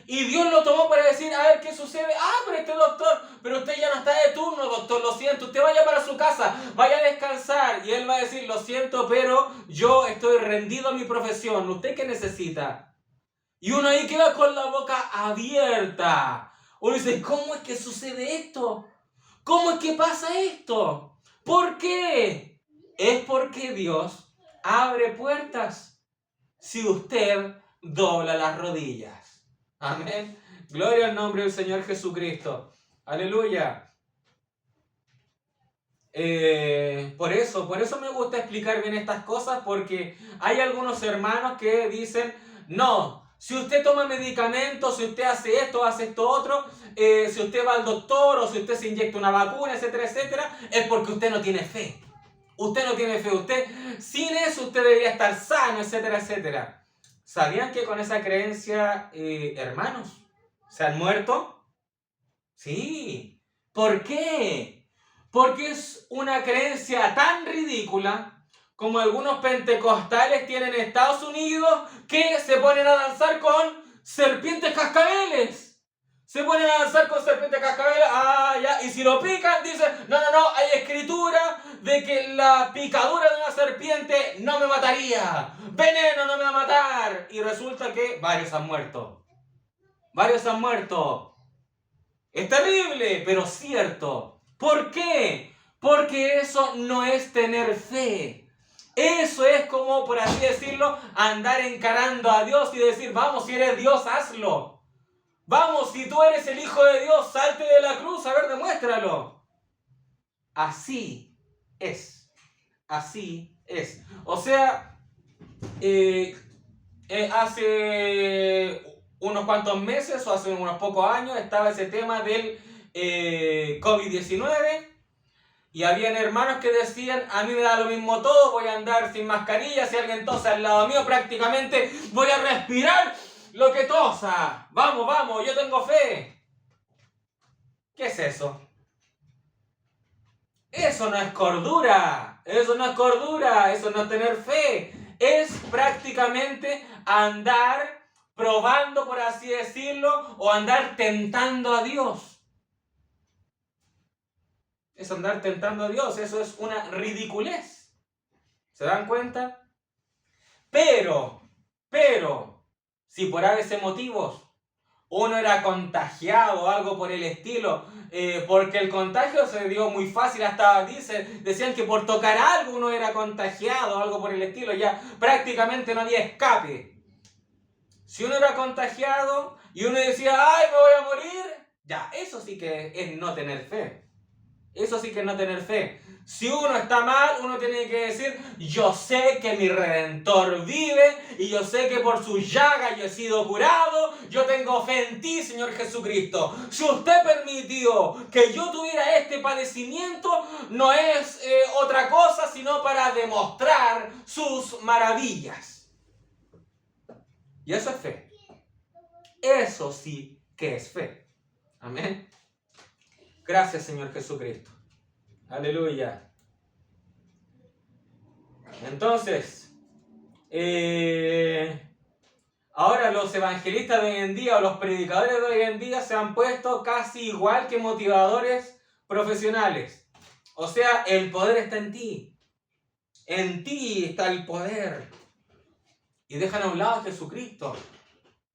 y Dios lo tomó para decir, a ver qué sucede. Pero este doctor, pero usted ya no está de turno, doctor, lo siento, usted vaya para su casa, vaya a descansar. Y él va a decir, lo siento, pero yo estoy rendido a mi profesión. ¿Usted qué necesita? Y uno ahí queda con la boca abierta. Uno dice, ¿cómo es que sucede esto? ¿Cómo es que pasa esto? ¿Por qué? Es porque Dios abre puertas si usted dobla las rodillas. Amén. Gloria al nombre del Señor Jesucristo. Aleluya. Por eso me gusta explicar bien estas cosas, porque hay algunos hermanos que dicen, no, si usted toma medicamentos, si usted hace esto otro, si usted va al doctor o si usted se inyecta una vacuna, etcétera, etcétera, es porque usted no tiene fe. Usted no tiene fe, sin eso usted debería estar sano, etcétera, etcétera. ¿Sabían que con esa creencia, hermanos, se han muerto? Sí. ¿Por qué? Porque es una creencia tan ridícula como algunos pentecostales tienen en Estados Unidos, que se ponen a danzar con serpientes cascabeles. Se ponen a danzar con serpientes cascabeles, ya, y si lo pican, dicen, no, hay escritura de que la picadura de una serpiente no me mataría, veneno no me va a matar, y resulta que varios han muerto. Es terrible, pero cierto. ¿Por qué? Porque eso no es tener fe. Eso es como, por así decirlo, andar encarando a Dios y decir, vamos, si eres Dios, hazlo. Vamos, si tú eres el Hijo de Dios, salte de la cruz, a ver, demuéstralo. Así es. O sea, hace unos cuantos meses o hace unos pocos años estaba ese tema del COVID-19 y habían hermanos que decían, a mí me da lo mismo todo, voy a andar sin mascarilla, si alguien tosa al lado mío prácticamente voy a respirar lo que tosa. Vamos, yo tengo fe. ¿Qué es eso? Eso no es cordura, eso no es tener fe. Es prácticamente andar probando, por así decirlo, o andar tentando a Dios. Es andar tentando a Dios, eso es una ridiculez. ¿Se dan cuenta? Pero, si por ABC motivos uno era contagiado o algo por el estilo, porque el contagio se dio muy fácil, hasta decían que por tocar algo uno era contagiado o algo por el estilo, ya prácticamente no había escape. Si uno era contagiado y uno decía, ¡ay, me voy a morir! Ya, eso sí que es no tener fe. Si uno está mal, uno tiene que decir, yo sé que mi Redentor vive y yo sé que por su llaga yo he sido curado, yo tengo fe en ti, Señor Jesucristo. Si usted permitió que yo tuviera este padecimiento, no es otra cosa sino para demostrar sus maravillas. Y eso es fe. Eso sí que es fe. Amén. Gracias, Señor Jesucristo. Aleluya. Entonces, ahora los evangelistas de hoy en día o los predicadores de hoy en día se han puesto casi igual que motivadores profesionales. O sea, el poder está en ti. En ti está el poder. Y dejan a un lado a Jesucristo.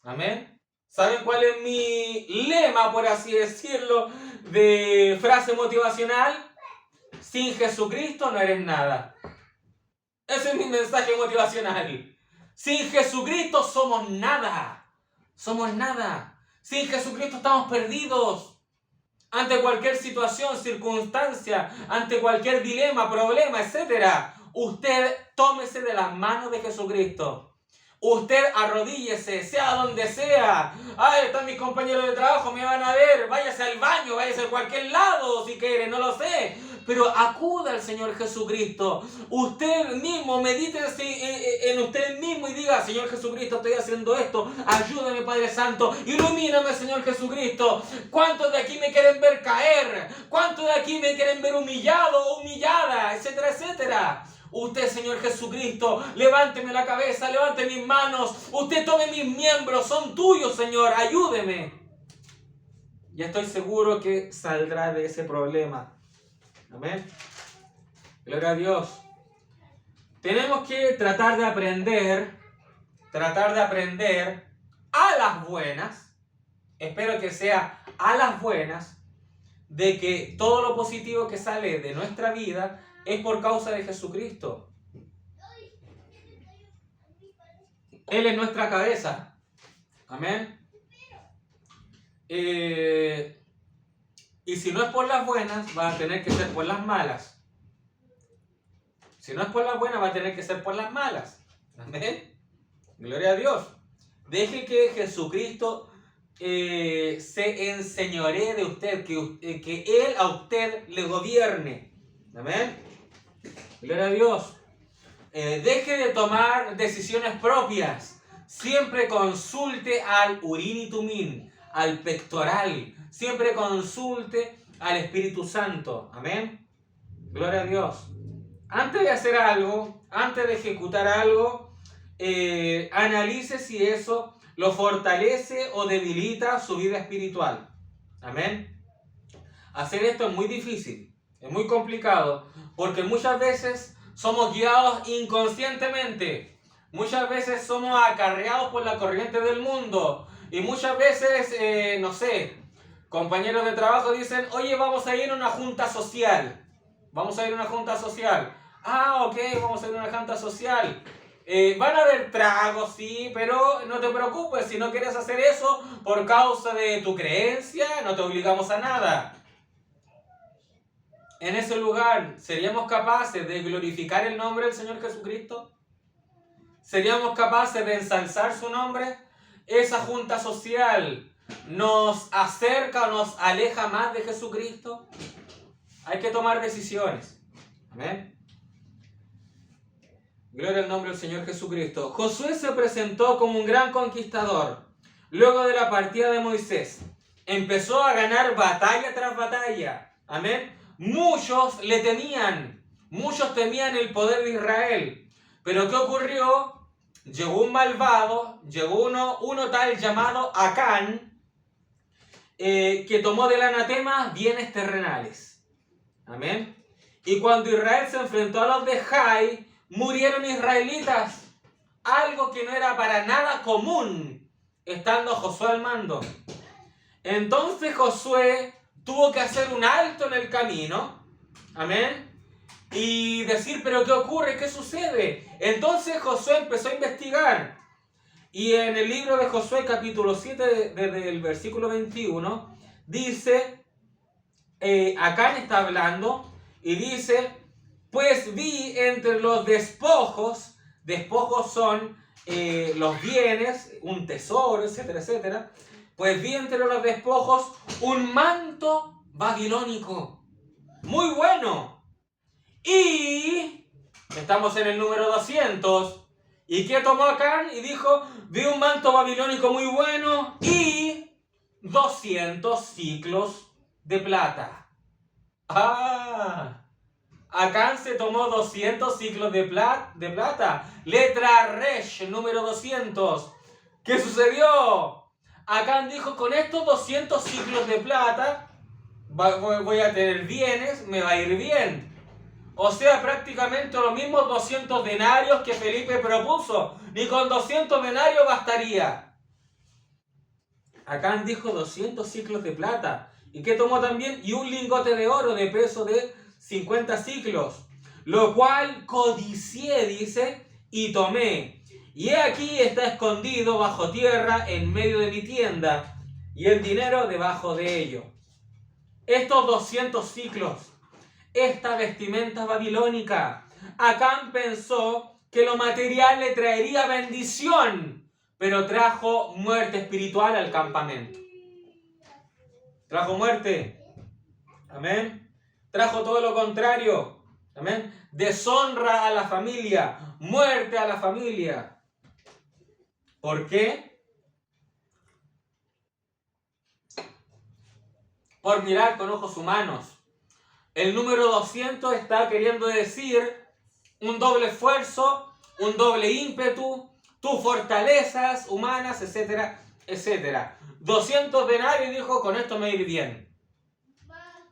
Amén. ¿Saben cuál es mi lema, por así decirlo, de frase motivacional? Sin Jesucristo no eres nada. Ese es mi mensaje motivacional. Sin Jesucristo somos nada. Sin Jesucristo estamos perdidos. Ante cualquier situación, circunstancia, ante cualquier dilema, problema, etc. Usted tómese de las manos de Jesucristo. Usted arrodíllese, sea donde sea. Ay, están mis compañeros de trabajo, me van a ver. Váyase al baño, váyase a cualquier lado si quiere, no lo sé. Pero acuda al Señor Jesucristo. Usted mismo, medítese en usted mismo y diga, Señor Jesucristo, estoy haciendo esto. Ayúdame, Padre Santo. Ilumíname, Señor Jesucristo. ¿Cuántos de aquí me quieren ver caer? ¿Cuántos de aquí me quieren ver humillado o humillada? Etcétera, etcétera. Usted, Señor Jesucristo, levánteme la cabeza, levante mis manos. Usted tome mis miembros, son tuyos, Señor, ayúdeme. Y estoy seguro que saldrá de ese problema. Amén. Gloria a Dios. Tenemos que tratar de aprender a las buenas. Espero que sea a las buenas, de que todo lo positivo que sale de nuestra vida es por causa de Jesucristo. Él es nuestra cabeza. Amén. Y si no es por las buenas, va a tener que ser por las malas. Si no es por las buenas, va a tener que ser por las malas. Amén. Gloria a Dios. Deje que Jesucristo se enseñoree de usted, que Él a usted le gobierne. Amén. Gloria a Dios. Deje de tomar decisiones propias. Siempre consulte al Urim y Tumim, al pectoral. Siempre consulte al Espíritu Santo. Amén. Gloria a Dios. Antes de hacer algo, antes de ejecutar algo, analice si eso lo fortalece o debilita su vida espiritual. Amén. Hacer esto es muy difícil, es muy complicado, porque muchas veces somos guiados inconscientemente. Muchas veces somos acarreados por la corriente del mundo. Y muchas veces, no sé, compañeros de trabajo dicen, oye, vamos a ir a una junta social. Vamos a ir a una junta social. Ah, ok, vamos a ir a una junta social. Van a haber tragos, sí, pero no te preocupes, si no quieres hacer eso por causa de tu creencia, no te obligamos a nada. En ese lugar, ¿seríamos capaces de glorificar el nombre del Señor Jesucristo? ¿Seríamos capaces de ensalzar su nombre? ¿Esa junta social nos acerca o nos aleja más de Jesucristo? Hay que tomar decisiones. Amén. Gloria al nombre del Señor Jesucristo. Josué se presentó como un gran conquistador. Luego de la partida de Moisés, empezó a ganar batalla tras batalla. Amén. Muchos le temían. Muchos temían el poder de Israel. Pero ¿qué ocurrió? Llegó un malvado, llegó uno tal llamado Acán, que tomó del anatema bienes terrenales. Amén. Y cuando Israel se enfrentó a los de Jai, murieron israelitas. Algo que no era para nada común, estando Josué al mando. Entonces Josué tuvo que hacer un alto en el camino. Amén. Y decir, ¿pero qué ocurre? ¿Qué sucede? Entonces Josué empezó a investigar. Y en el libro de Josué, capítulo 7, desde el versículo 21, dice, Acán está hablando, y dice, pues vi entre los despojos son los bienes, un tesoro, etcétera, etcétera, pues vi entre los despojos un manto babilónico, muy bueno. Y estamos en el número 200. ¿Y qué tomó Acán? Y dijo, vi un manto babilónico muy bueno y 200 ciclos de plata. Acán se tomó 200 ciclos de plata. Letra Resh, número 200. ¿Qué sucedió? Acán dijo, con estos 200 ciclos de plata voy a tener bienes, me va a ir bien. O sea, prácticamente los mismos 200 denarios que Felipe propuso. Ni con 200 denarios bastaría. Acán dijo 200 ciclos de plata. ¿Y qué tomó también? Y un lingote de oro de peso de 50 ciclos. Lo cual codicié, dice, y tomé. Y he aquí está escondido bajo tierra en medio de mi tienda. Y el dinero debajo de ello. Estos 200 ciclos. Esta vestimenta babilónica. Acán pensó que lo material le traería bendición, pero trajo muerte espiritual al campamento. Trajo muerte. Amén. Trajo todo lo contrario. Amén. Deshonra a la familia, muerte a la familia. ¿Por qué? Por mirar con ojos humanos. El número 200 está queriendo decir un doble esfuerzo, un doble ímpetu, tus fortalezas humanas, etcétera, etcétera. 200 denarios y dijo, con esto me va a ir bien.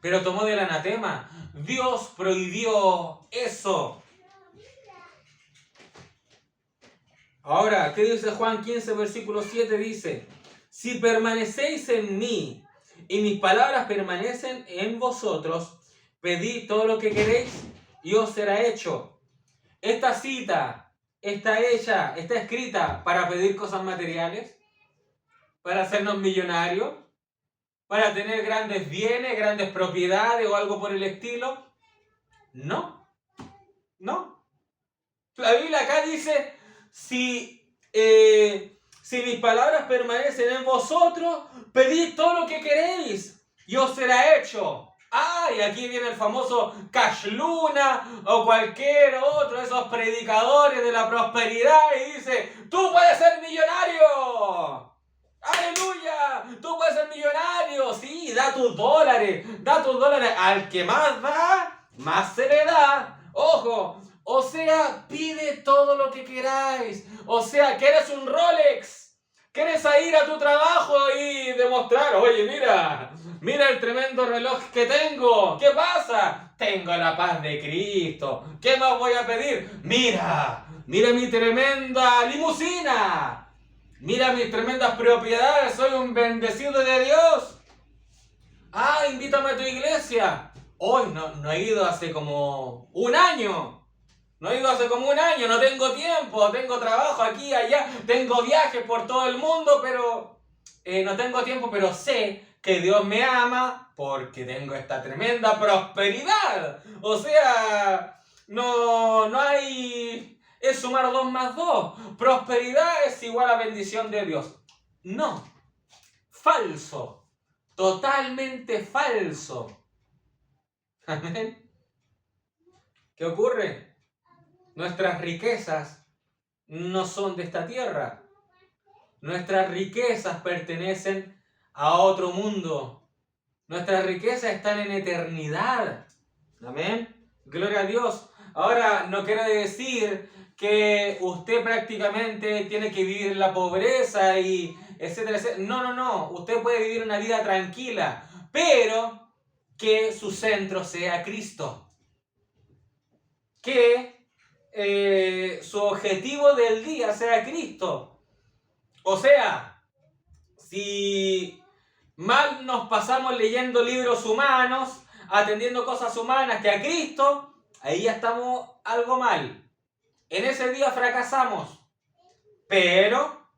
Pero tomó del anatema. Dios prohibió eso. Ahora, ¿qué dice Juan 15, versículo 7? Dice, si permanecéis en mí y mis palabras permanecen en vosotros, pedid todo lo que queréis y os será hecho. Esta cita está escrita para pedir cosas materiales, para hacernos millonarios, para tener grandes bienes, grandes propiedades o algo por el estilo. No, no. La Biblia acá dice, si mis palabras permanecen en vosotros, pedid todo lo que queréis y os será hecho. Y aquí viene el famoso Cash Luna o cualquier otro de esos predicadores de la prosperidad y dice, tú puedes ser millonario. ¡Aleluya! Tú puedes ser millonario. Sí, da tus dólares. Al que más da, más se le da. Ojo. O sea, pide todo lo que queráis. O sea, ¿quieres un Rolex? ¿Quieres ir a tu trabajo y demostrar? Oye, mira el tremendo reloj que tengo. ¿Qué pasa? Tengo la paz de Cristo. ¿Qué más voy a pedir? Mira mi tremenda limusina. Mira mis tremendas propiedades. Soy un bendecido de Dios. Invítame a tu iglesia. Hoy no he ido hace como un año. No tengo tiempo, tengo trabajo aquí y allá, tengo viajes por todo el mundo, pero no tengo tiempo, pero sé que Dios me ama porque tengo esta tremenda prosperidad. O sea, no hay... es sumar 2 más 2. Prosperidad es igual a bendición de Dios. No. Falso. Totalmente falso. Amén. ¿Qué ocurre? Nuestras riquezas no son de esta tierra. Nuestras riquezas pertenecen a otro mundo. Nuestras riquezas están en eternidad. Amén. Gloria a Dios. Ahora, no quiere decir que usted prácticamente tiene que vivir en la pobreza y etcétera, etcétera. No. Usted puede vivir una vida tranquila, pero que su centro sea Cristo. Que su objetivo del día sea Cristo. O sea, si mal nos pasamos leyendo libros humanos, atendiendo cosas humanas que a Cristo, ahí ya estamos algo mal. En ese día fracasamos. Pero,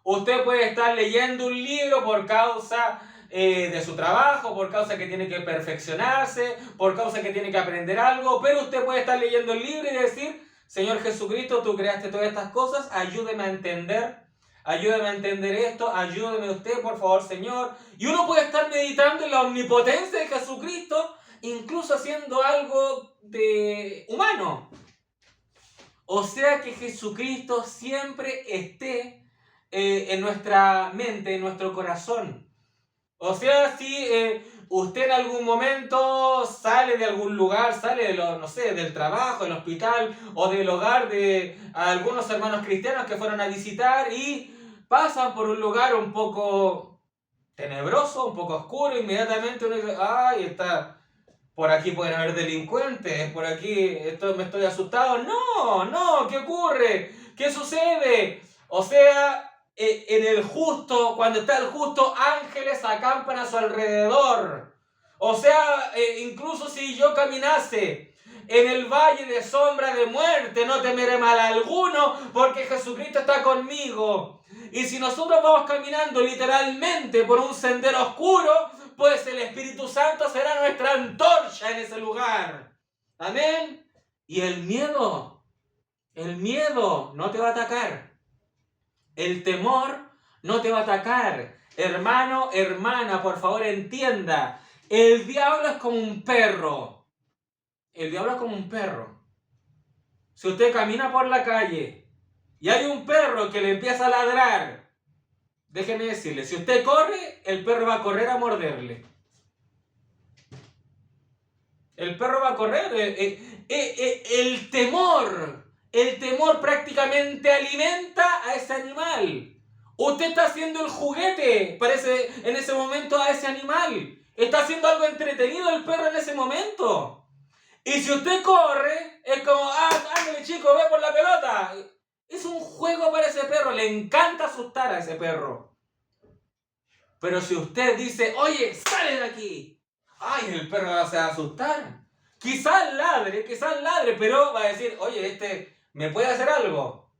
usted puede estar leyendo un libro por causa de su trabajo, por causa que tiene que perfeccionarse, por causa que tiene que aprender algo, pero usted puede estar leyendo el libro y decir, Señor Jesucristo, tú creaste todas estas cosas, ayúdeme a entender esto, ayúdeme usted, por favor, Señor. Y uno puede estar meditando en la omnipotencia de Jesucristo, incluso haciendo algo de humano. O sea, que Jesucristo siempre esté en nuestra mente, en nuestro corazón. O sea, si usted en algún momento sale de algún lugar, sale del trabajo, del hospital o del hogar de algunos hermanos cristianos que fueron a visitar y pasan por un lugar un poco tenebroso, un poco oscuro, inmediatamente uno dice, por aquí pueden haber delincuentes, por aquí me estoy asustado. No, ¿qué ocurre? ¿Qué sucede? O sea, en el justo, cuando está el justo, ángeles acampan a su alrededor. O sea, incluso si yo caminase en el valle de sombra de muerte, no temeré mal alguno, porque Jesucristo está conmigo. Y si nosotros vamos caminando literalmente por un sendero oscuro, pues el Espíritu Santo será nuestra antorcha en ese lugar. Amén. Y el miedo no te va a atacar. El temor no te va a atacar. Hermano, hermana, por favor entienda. El diablo es como un perro. Si usted camina por la calle y hay un perro que le empieza a ladrar, déjeme decirle, si usted corre, el perro va a correr a morderle. El perro va a correr. El temor prácticamente alimenta a ese animal. Usted está haciendo el juguete, parece, en ese momento a ese animal. Está haciendo algo entretenido el perro en ese momento. Y si usted corre, es como, ándale chico, ve por la pelota. Es un juego para ese perro, le encanta asustar a ese perro. Pero si usted dice, oye, sale de aquí, ay, el perro se va a asustar. Quizás ladre, pero va a decir, oye, ¿me puede hacer algo?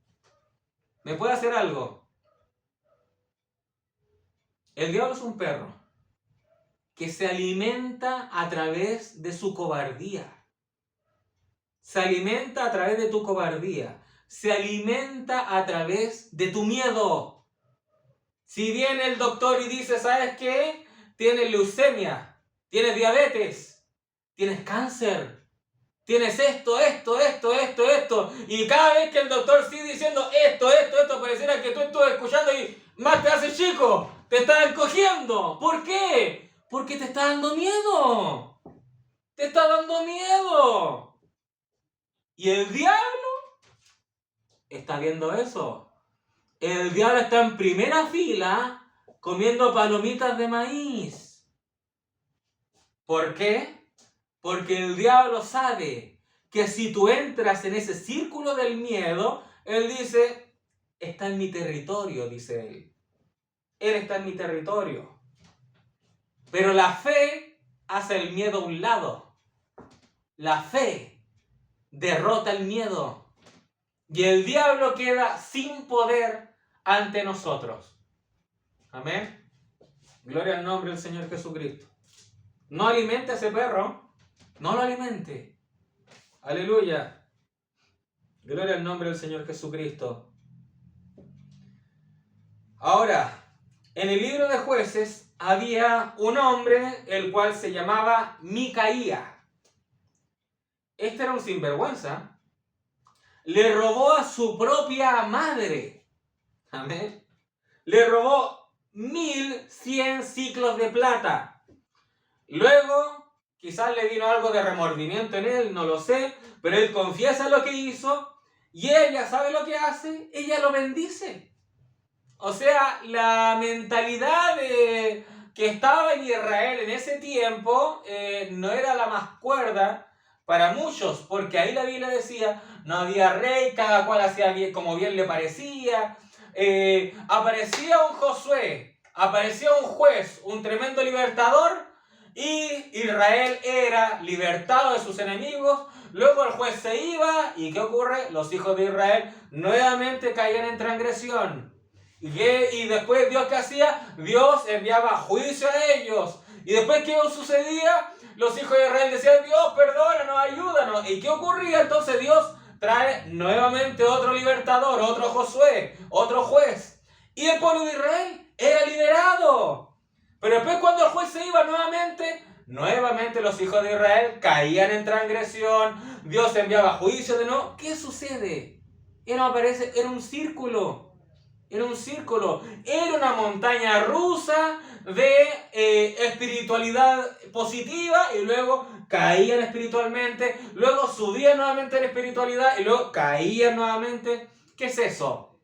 ¿Me puede hacer algo? El diablo es un perro que se alimenta a través de su cobardía. Se alimenta a través de tu cobardía. Se alimenta a través de tu miedo. Si viene el doctor y dice, ¿sabes qué? Tienes leucemia, tienes diabetes, tienes cáncer, tienes esto, y cada vez que el doctor sigue diciendo esto, pareciera que tú estás escuchando y más te hace chico, te estás encogiendo. ¿Por qué? Porque te está dando miedo. Te está dando miedo. Y el diablo está viendo eso. El diablo está en primera fila comiendo palomitas de maíz. ¿Por qué? Porque el diablo sabe que si tú entras en ese círculo del miedo, él dice, está en mi territorio, dice él. Él está en mi territorio. Pero la fe hace el miedo a un lado. La fe derrota el miedo. Y el diablo queda sin poder ante nosotros. Amén. Gloria al nombre del Señor Jesucristo. No alimente a ese perro. No lo alimente. Aleluya. Gloria al nombre del Señor Jesucristo. Ahora, en el libro de Jueces había un hombre el cual se llamaba Micaía. Este era un sinvergüenza. Le robó a su propia madre. Amén. Le robó 1100 ciclos de plata. Luego, quizás le vino algo de remordimiento en él, no lo sé, pero él confiesa lo que hizo y ella, ¿sabe lo que hace? Ella lo bendice. O sea, la mentalidad que estaba en Israel en ese tiempo no era la más cuerda para muchos, porque ahí la Biblia decía, no había rey, cada cual hacía bien, como bien le parecía. Aparecía un Josué, aparecía un juez, un tremendo libertador, y Israel era libertado de sus enemigos. Luego el juez se iba, ¿y qué ocurre? Los hijos de Israel nuevamente caían en transgresión. Y después Dios, ¿qué hacía? Dios enviaba juicio a ellos. Y después, ¿qué sucedía? Los hijos de Israel decían, Dios, perdónanos, ayúdanos. ¿Y qué ocurría? Entonces Dios trae nuevamente otro libertador, otro Josué, otro juez. Y el pueblo de Israel era liberado. Pero después, cuando el juez se iba nuevamente los hijos de Israel caían en transgresión. Dios enviaba juicio de nuevo. ¿Qué sucede? Era un círculo. Era un círculo, era una montaña rusa de espiritualidad positiva y luego caían espiritualmente, luego subían nuevamente en espiritualidad y luego caían nuevamente. ¿Qué es eso?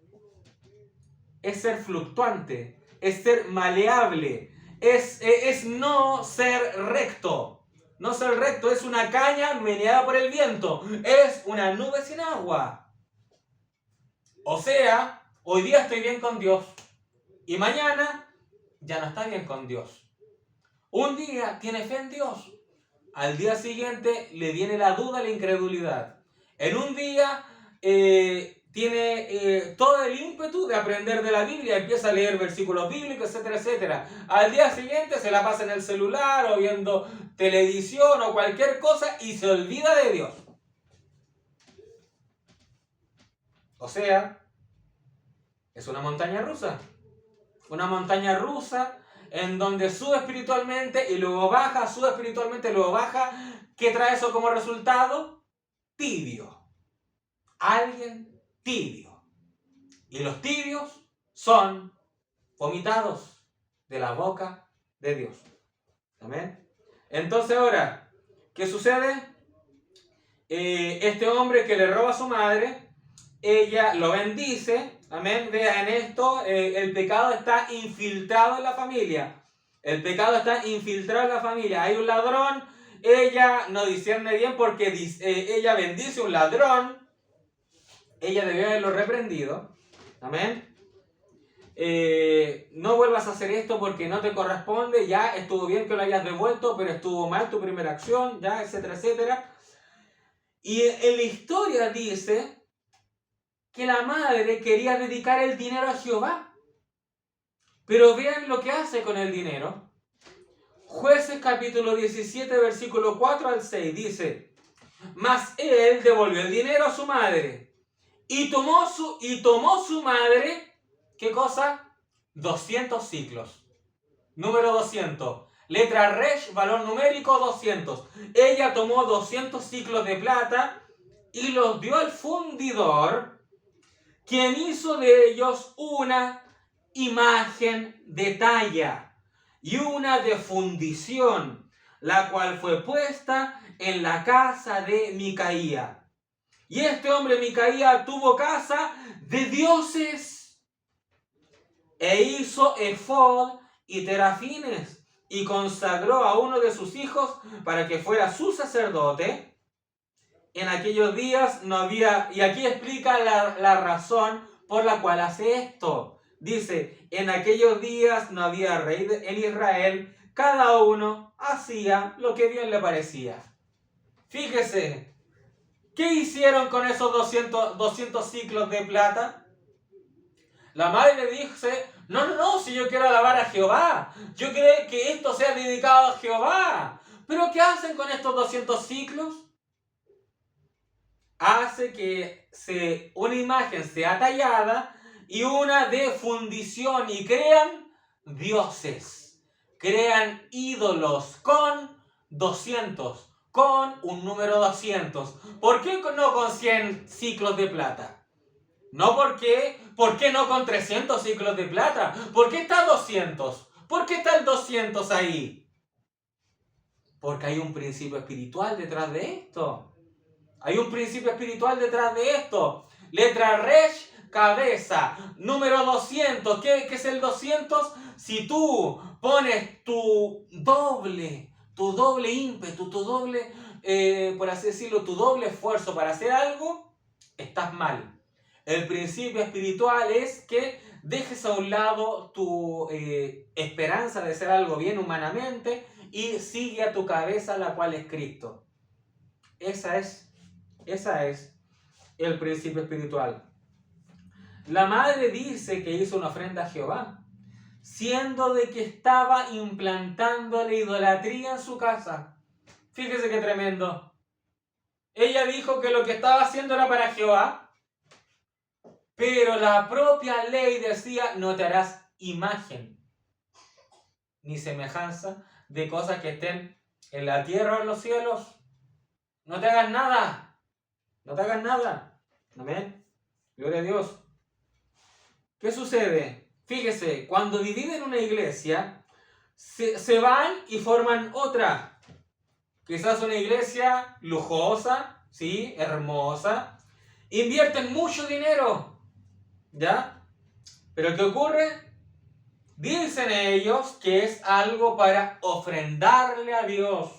Es ser fluctuante, es ser maleable, es no ser recto. No ser recto es una caña meneada por el viento, es una nube sin agua. O sea, hoy día estoy bien con Dios y mañana ya no está bien con Dios. Un día tiene fe en Dios, al día siguiente le viene la duda, la incredulidad. En un día tiene todo el ímpetu de aprender de la Biblia, empieza a leer versículos bíblicos, etcétera, etcétera. Al día siguiente se la pasa en el celular o viendo televisión o cualquier cosa y se olvida de Dios. O sea, es una montaña rusa. Una montaña rusa en donde sube espiritualmente y luego baja, sube espiritualmente y luego baja. ¿Qué trae eso como resultado? Tibio. Alguien tibio. Y los tibios son vomitados de la boca de Dios. Amén. Entonces ahora, ¿Qué sucede? Este hombre que le roba a su madre, ella lo bendice, amén. Vea, en esto el pecado está infiltrado en la familia. El pecado está infiltrado en la familia. Hay un ladrón, ella no discierne bien porque ella bendice a un ladrón. Ella debió haberlo reprendido, amén. No vuelvas a hacer esto porque no te corresponde, ya estuvo bien que lo hayas devuelto, pero estuvo mal tu primera acción, ya, etcétera, etcétera. Y en la historia dice que la madre quería dedicar el dinero a Jehová. Pero vean lo que hace con el dinero. Jueces capítulo 17, versículo 4 al 6 dice: mas él devolvió el dinero a su madre y tomó su madre, ¿qué cosa? 200 ciclos. Número 200. Letra Resh, valor numérico 200. Ella tomó 200 ciclos de plata y los dio al fundidor, quien hizo de ellos una imagen de talla y una de fundición, la cual fue puesta en la casa de Micaía. Y este hombre Micaía tuvo casa de dioses e hizo efod y terafines y consagró a uno de sus hijos para que fuera su sacerdote. En aquellos días no había, y aquí explica la razón por la cual hace esto. Dice, en aquellos días no había rey en Israel, cada uno hacía lo que bien le parecía. Fíjese, ¿qué hicieron con esos 200 ciclos de plata? La madre le dice, no, si yo quiero alabar a Jehová, yo quiero que esto sea dedicado a Jehová. ¿Pero qué hacen con estos 200 ciclos? Hace que una imagen sea tallada y una de fundición y crean dioses, crean ídolos con 200, con un número 200. ¿Por qué no con 100 ciclos de plata? No, ¿por qué no con 300 ciclos de plata? ¿Por qué está 200? ¿Por qué está el 200 ahí? Porque hay un principio espiritual detrás de esto. Hay un principio espiritual detrás de esto. Letra Resh, cabeza. Número 200. ¿Qué es el 200? Si tú pones tu doble ímpetu, tu doble, por así decirlo, tu doble esfuerzo para hacer algo, estás mal. El principio espiritual es que dejes a un lado tu esperanza de hacer algo bien humanamente y sigue a tu cabeza, la cual es Cristo. Esa es el principio espiritual. La madre dice que hizo una ofrenda a Jehová, siendo de que estaba implantando la idolatría en su casa. Fíjese qué tremendo. Ella dijo que lo que estaba haciendo era para Jehová, pero la propia ley decía, no te harás imagen ni semejanza de cosas que estén en la tierra o en los cielos. No te hagas nada. No te hagas nada. Amén. Gloria a Dios. ¿Qué sucede? Fíjese, cuando dividen una iglesia, se van y forman otra. Quizás una iglesia lujosa, ¿sí? Hermosa. Invierten mucho dinero. ¿Ya? Pero ¿qué ocurre? Dicen ellos que es algo para ofrendarle a Dios.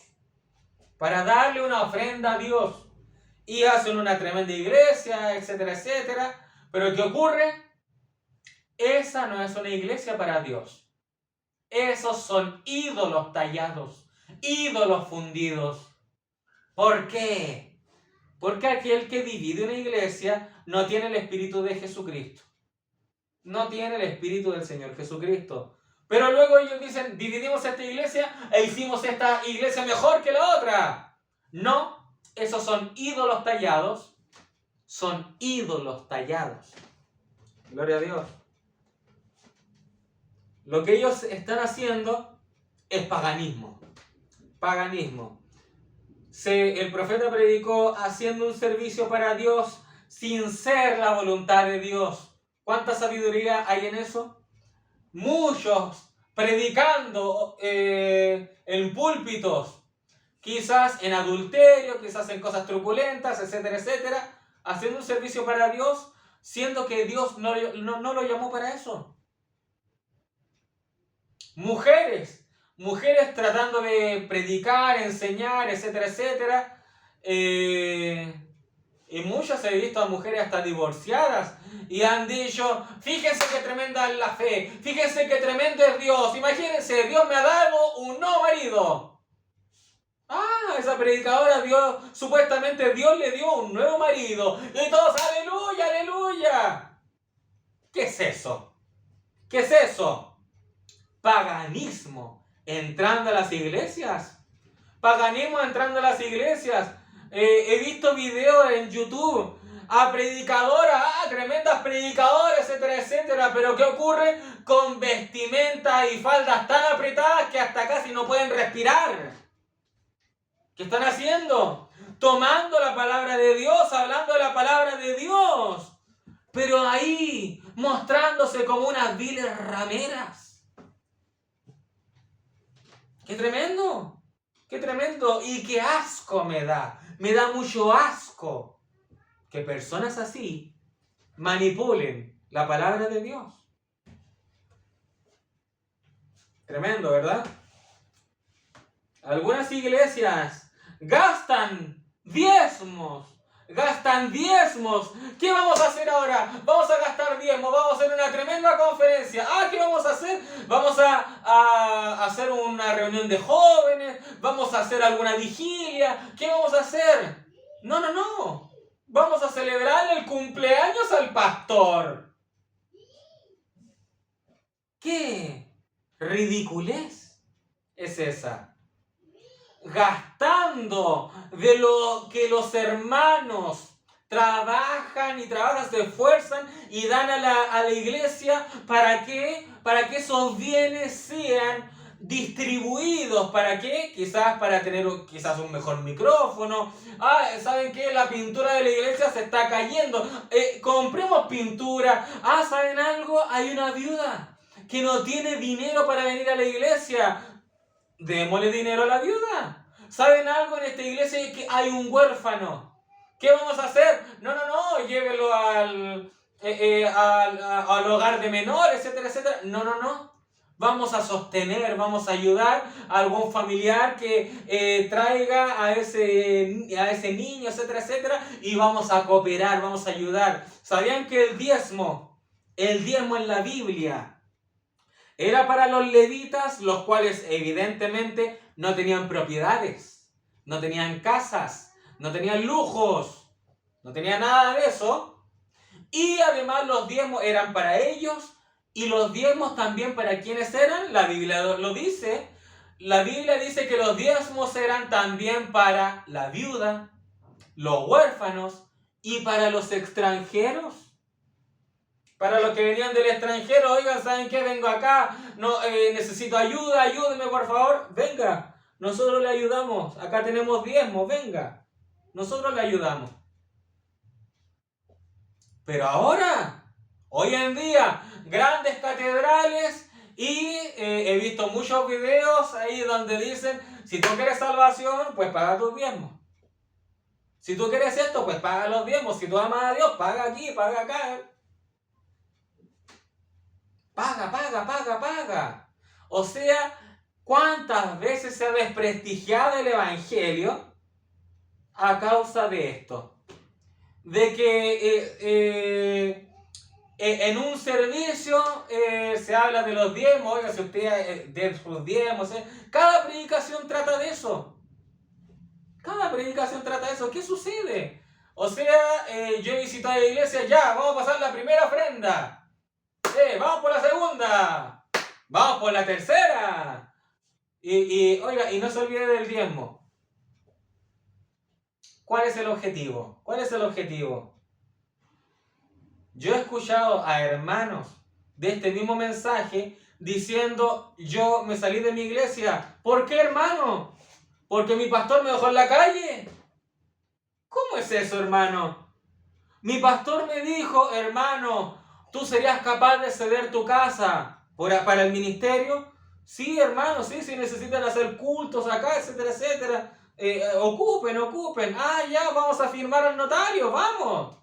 Para darle una ofrenda a Dios. Y hacen una tremenda iglesia, etcétera, etcétera. Pero ¿qué ocurre? Esa no es una iglesia para Dios. Esos son ídolos tallados, ídolos fundidos. ¿Por qué? Porque aquel que divide una iglesia no tiene el espíritu de Jesucristo. No tiene el espíritu del Señor Jesucristo. Pero luego ellos dicen, dividimos esta iglesia e hicimos esta iglesia mejor que la otra. No. Esos son ídolos tallados. Son ídolos tallados. Gloria a Dios. Lo que ellos están haciendo es paganismo. Paganismo. El profeta predicó haciendo un servicio para Dios sin ser la voluntad de Dios. ¿Cuánta sabiduría hay en eso? Muchos predicando en púlpitos quizás en adulterio, quizás en cosas truculentas, etcétera, etcétera, haciendo un servicio para Dios, siendo que Dios no lo llamó para eso. Mujeres tratando de predicar, enseñar, etcétera, etcétera. Y muchas he visto a mujeres hasta divorciadas y han dicho, fíjense qué tremenda es la fe, fíjense qué tremendo es Dios, imagínense, Dios me ha dado un nuevo marido. Ah, esa predicadora, supuestamente Dios le dio un nuevo marido. Y todos, aleluya, aleluya. ¿Qué es eso? ¿Qué es eso? Paganismo entrando a las iglesias. Paganismo entrando a las iglesias. He visto videos en YouTube a predicadoras, tremendas predicadoras, etcétera, etcétera. Pero ¿qué ocurre? Con vestimentas y faldas tan apretadas que hasta casi no pueden respirar. ¿Qué están haciendo? Tomando la palabra de Dios, hablando de la palabra de Dios. Pero ahí, mostrándose como unas viles rameras. ¡Qué tremendo! ¡Qué tremendo! Y qué asco me da. Me da mucho asco que personas así manipulen la palabra de Dios. Tremendo, ¿verdad? Algunas iglesias gastan diezmos. ¿Qué vamos a hacer ahora? Vamos a gastar diezmos, vamos a hacer una tremenda conferencia. ¿Qué vamos a hacer? Vamos a hacer una reunión de jóvenes, vamos a hacer alguna vigilia. ¿Qué vamos a hacer? No. Vamos a celebrar el cumpleaños al pastor. ¿Qué ridiculez es esa? Gastando de lo que los hermanos trabajan, se esfuerzan y dan a la iglesia. ¿Para qué? Para que esos bienes sean distribuidos. ¿Para qué? Quizás para tener un mejor micrófono. ¿Saben qué? La pintura de la iglesia se está cayendo. Compremos pintura. ¿Saben algo? Hay una viuda que no tiene dinero para venir a la iglesia. Démosle dinero a la viuda. ¿Saben algo? En esta iglesia que hay un huérfano. ¿Qué vamos a hacer? No, llévelo al hogar de menores, etcétera, etcétera. No. Vamos a sostener, vamos a ayudar a algún familiar que traiga a ese niño, etcétera, etcétera. Y vamos a cooperar, vamos a ayudar. ¿Sabían que el diezmo en la Biblia era para los levitas, los cuales evidentemente no tenían propiedades, no tenían casas, no tenían lujos, no tenían nada de eso? Y además los diezmos eran para ellos y los diezmos también para quienes eran. La Biblia lo dice. La Biblia dice que los diezmos eran también para la viuda, los huérfanos y para los extranjeros. Para los que venían del extranjero, oigan, ¿saben qué? Vengo acá, necesito ayuda, ayúdenme por favor. Venga, nosotros le ayudamos. Acá tenemos diezmos, venga. Nosotros le ayudamos. Pero ahora, hoy en día, grandes catedrales y he visto muchos videos ahí donde dicen, si tú quieres salvación, pues paga tus diezmos. Si tú quieres esto, pues paga los diezmos. Si tú amas a Dios, paga aquí, paga acá. Paga. O sea, ¿cuántas veces se ha desprestigiado el evangelio a causa de esto? De que en un servicio se habla de los diezmos, oiga, si usted de sus diezmos, cada predicación trata de eso. ¿Qué sucede? O sea, yo he visitado la iglesia, ya, vamos a pasar la primera ofrenda. Vamos por la segunda. Vamos por la tercera. Oiga, y no se olvide del diezmo. ¿Cuál es el objetivo? Yo he escuchado a hermanos de este mismo mensaje diciendo, yo me salí de mi iglesia. ¿Por qué, hermano? ¿Porque mi pastor me dejó en la calle? ¿Cómo es eso, hermano? Mi pastor me dijo, hermano, ¿tú serías capaz de ceder tu casa para el ministerio? Sí, hermano, sí, si necesitan hacer cultos acá, etcétera, etcétera. Ocupen. Ah, ya, vamos a firmar al notario, vamos.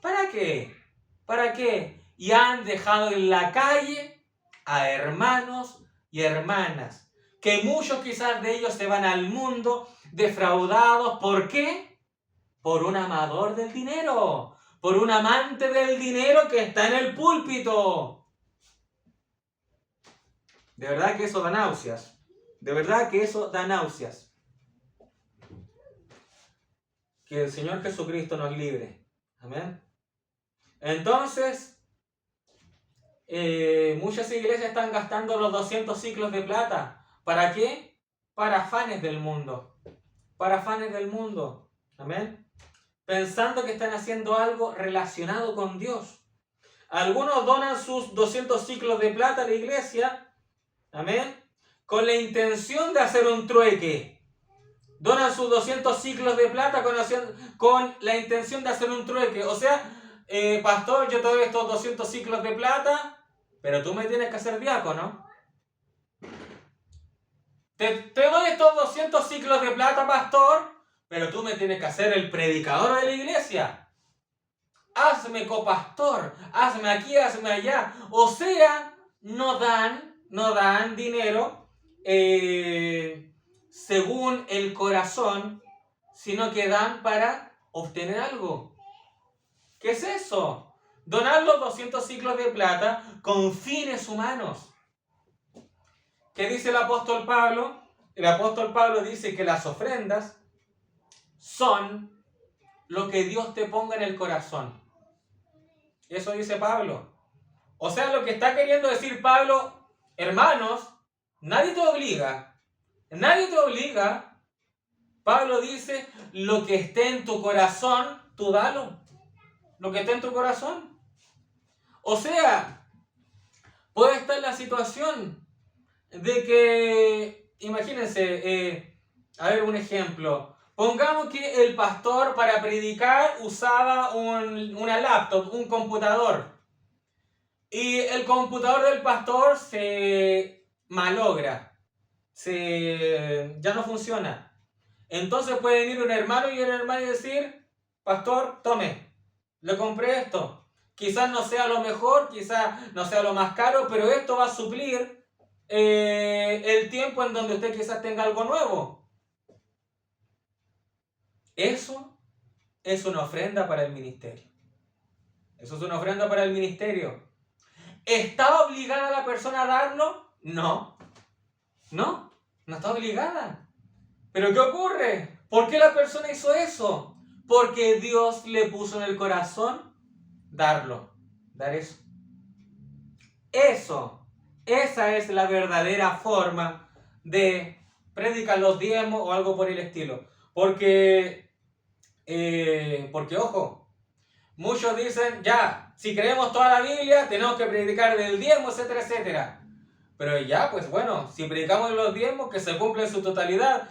¿Para qué? ¿Para qué? Y han dejado en la calle a hermanos y hermanas, que muchos quizás de ellos se van al mundo defraudados. ¿Por qué? Por un amador del dinero, por un amante del dinero que está en el púlpito. De verdad que eso da náuseas. De verdad que eso da náuseas. Que el Señor Jesucristo nos libre. Amén. Entonces, muchas iglesias están gastando los 200 ciclos de plata. ¿Para qué? Para afanes del mundo. Para afanes del mundo. Amén. Pensando que están haciendo algo relacionado con Dios. Algunos donan sus 200 ciclos de plata a la iglesia. Amén. Con la intención de hacer un trueque. Donan sus 200 ciclos de plata con la intención de hacer un trueque. O sea, pastor, yo te doy estos 200 ciclos de plata, pero tú me tienes que hacer diácono. Te doy estos 200 ciclos de plata, pastor, pero tú me tienes que hacer el predicador de la iglesia. Hazme copastor, hazme aquí, hazme allá. O sea, no dan dinero según el corazón, sino que dan para obtener algo. ¿Qué es eso? Donar los 200 ciclos de plata con fines humanos. ¿Qué dice el apóstol Pablo? El apóstol Pablo dice que las ofrendas son lo que Dios te ponga en el corazón. Eso dice Pablo. O sea, lo que está queriendo decir Pablo, hermanos, nadie te obliga. Nadie te obliga. Pablo dice, lo que esté en tu corazón, tú dalo. Lo que esté en tu corazón. O sea, puede estar la situación de que, imagínense, a ver un ejemplo. Pongamos que el pastor para predicar usaba una laptop, un computador. Y el computador del pastor se malogra. Ya no funciona. Entonces puede venir un hermano y decir, pastor, tome, le compré esto. Quizás no sea lo mejor, quizás no sea lo más caro, pero esto va a suplir el tiempo en donde usted quizás tenga algo nuevo. Eso es una ofrenda para el ministerio. Eso es una ofrenda para el ministerio. ¿Está obligada la persona a darlo? No. No está obligada. ¿Pero qué ocurre? ¿Por qué la persona hizo eso? Porque Dios le puso en el corazón dar eso. Esa es la verdadera forma de predicar los diezmos o algo por el estilo. Porque ojo, muchos dicen, ya, si creemos toda la Biblia, tenemos que predicar del diezmo, etcétera, etcétera. Pero ya, pues bueno, si predicamos los diezmos, que se cumple en su totalidad.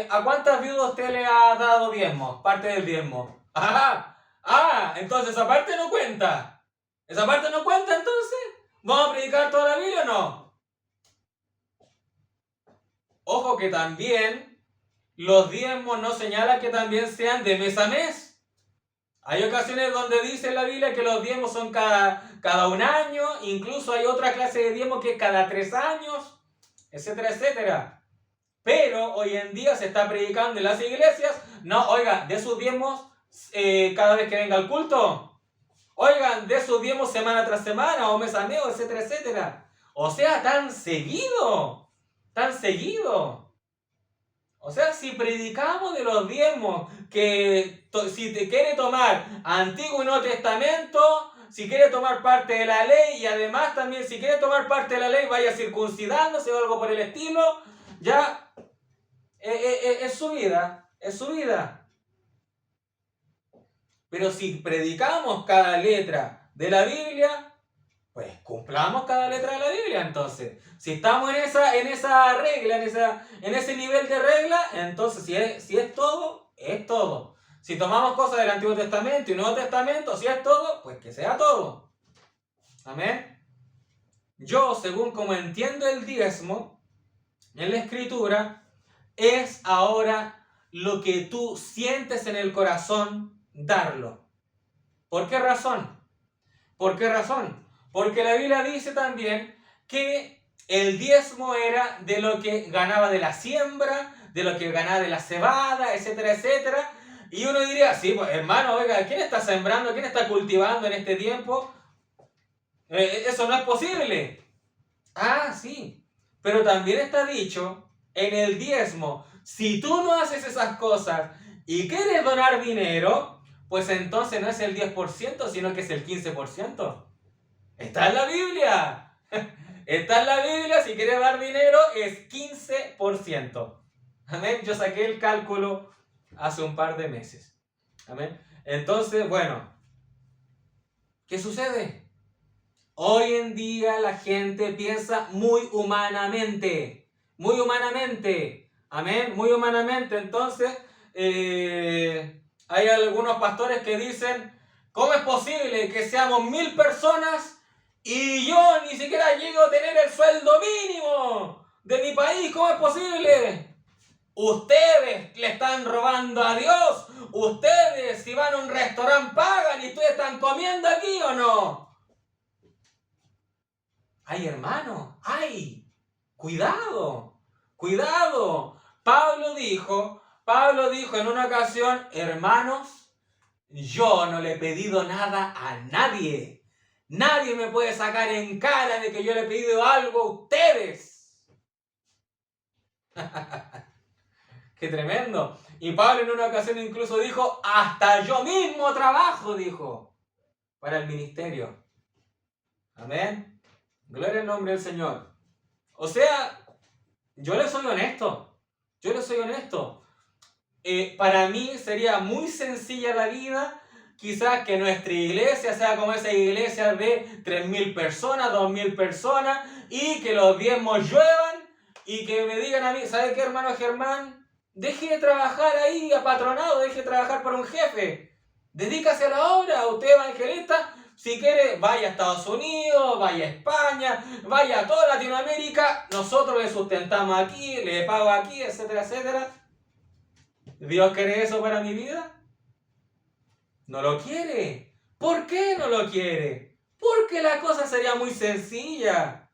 ¿A cuántas viudas usted le ha dado diezmo? Parte del diezmo. Entonces esa parte no cuenta. ¿Esa parte no cuenta entonces? ¿Vamos a predicar toda la Biblia o no? Ojo que también los diezmos no señalan que también sean de mes a mes. Hay ocasiones donde dice la Biblia que los diezmos son cada un año, incluso hay otra clase de diezmo que es cada 3 años, etcétera, etcétera. Pero hoy en día se está predicando en las iglesias, no, oiga, de sus diezmos cada vez que venga el culto. Oigan, de sus diezmos semana tras semana o mes a mes, etcétera, etcétera. O sea, tan seguido. O sea, si predicamos de los diezmos, que si te quiere tomar Antiguo y Nuevo Testamento, si quiere tomar parte de la ley y además también si quiere tomar parte de la ley vaya circuncidándose o algo por el estilo, ya es su vida. Pero si predicamos cada letra de la Biblia, pues cumplamos cada letra de la Biblia. Entonces, si estamos en esa regla, en ese nivel de regla, entonces si es todo, es todo. Si tomamos cosas del Antiguo Testamento y Nuevo Testamento, si es todo, pues que sea todo. Amén. Yo, según como entiendo el diezmo en la Escritura, es ahora lo que tú sientes en el corazón, darlo. ¿Por qué razón? ¿Por qué razón? Porque la Biblia dice también que el diezmo era de lo que ganaba de la siembra, de lo que ganaba de la cebada, etcétera, etcétera. Y uno diría, sí, pues, hermano, oiga, ¿quién está sembrando? ¿Quién está cultivando en este tiempo? Eso no es posible. Ah, sí. Pero también está dicho en el diezmo, si tú no haces esas cosas y quieres donar dinero, pues entonces no es el 10%, sino que es el 15%. Está en la Biblia. Está en la Biblia, si quieres dar dinero es 15%. Amén. Yo saqué el cálculo hace un par de meses. Amén. Entonces, bueno, ¿qué sucede? Hoy en día la gente piensa muy humanamente. Muy humanamente. Amén. Muy humanamente. Entonces, hay algunos pastores que dicen, ¿cómo es posible que seamos 1000 personas y yo ni siquiera llego a tener el sueldo mínimo de mi país? ¿Cómo es posible? Ustedes le están robando a Dios. Ustedes, si van a un restaurante, pagan y ustedes están comiendo aquí o no. ¡Ay, hermano! ¡Ay! ¡Cuidado! ¡Cuidado! Pablo dijo en una ocasión, hermanos, yo no le he pedido nada a nadie. Nadie me puede sacar en cara de que yo le he pedido algo a ustedes. ¡Qué tremendo! Y Pablo en una ocasión incluso dijo, hasta yo mismo trabajo, dijo, para el ministerio. Amén. Gloria al nombre del Señor. O sea, yo le soy honesto. Yo le soy honesto. Para mí sería muy sencilla la vida. Quizás que nuestra iglesia sea como esa iglesia de 3000 personas, 2000 personas. Y que los diezmos lluevan. Y que me digan a mí, ¿sabe qué, hermano Germán? Deje de trabajar ahí apatronado. Deje de trabajar para un jefe. Dedícase a la obra. Usted evangelista. Si quiere, vaya a Estados Unidos, vaya a España, vaya a toda Latinoamérica. Nosotros le sustentamos aquí, le pago aquí, etcétera, etcétera. ¿Dios quiere eso para mi vida? No lo quiere. ¿Por qué no lo quiere? Porque la cosa sería muy sencilla.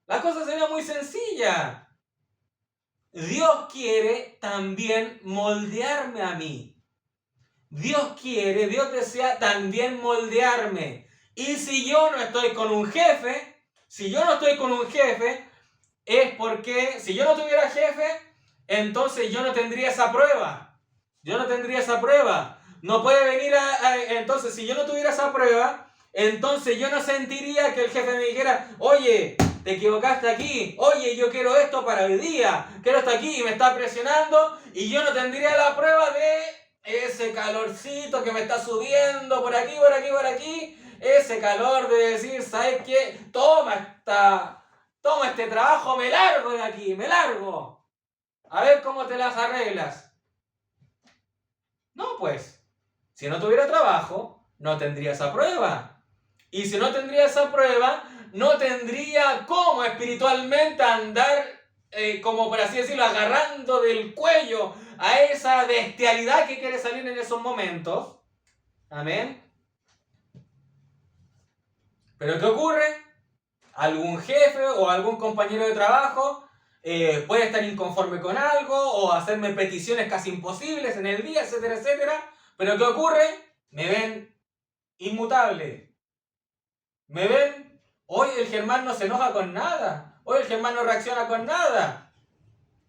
La cosa sería muy sencilla. Dios quiere también moldearme a mí. Dios quiere, Dios desea también moldearme. Y si yo no estoy con un jefe, es porque si yo no tuviera jefe, entonces yo no tendría esa prueba. No puede venir entonces, si yo no tuviera esa prueba, entonces yo no sentiría que el jefe me dijera, oye, te equivocaste aquí, oye, yo quiero esto para hoy día, quiero esto aquí, y me está presionando, y yo no tendría la prueba de ese calorcito que me está subiendo por aquí, por aquí, por aquí, ese calor de decir, ¿sabes qué? Toma este trabajo, me largo de aquí, me largo. A ver cómo te las arreglas. No, pues, si no tuviera trabajo, no tendría esa prueba. Y si no tendría esa prueba, no tendría cómo espiritualmente andar, como por así decirlo, agarrando del cuello a esa bestialidad que quiere salir en esos momentos. Amén. Pero ¿qué ocurre? Algún jefe o algún compañero de trabajo puede estar inconforme con algo o hacerme peticiones casi imposibles en el día, etcétera, etcétera. Pero ¿qué ocurre? Me ven inmutable. Me ven, hoy el Germán no se enoja con nada. Hoy el Germán no reacciona con nada.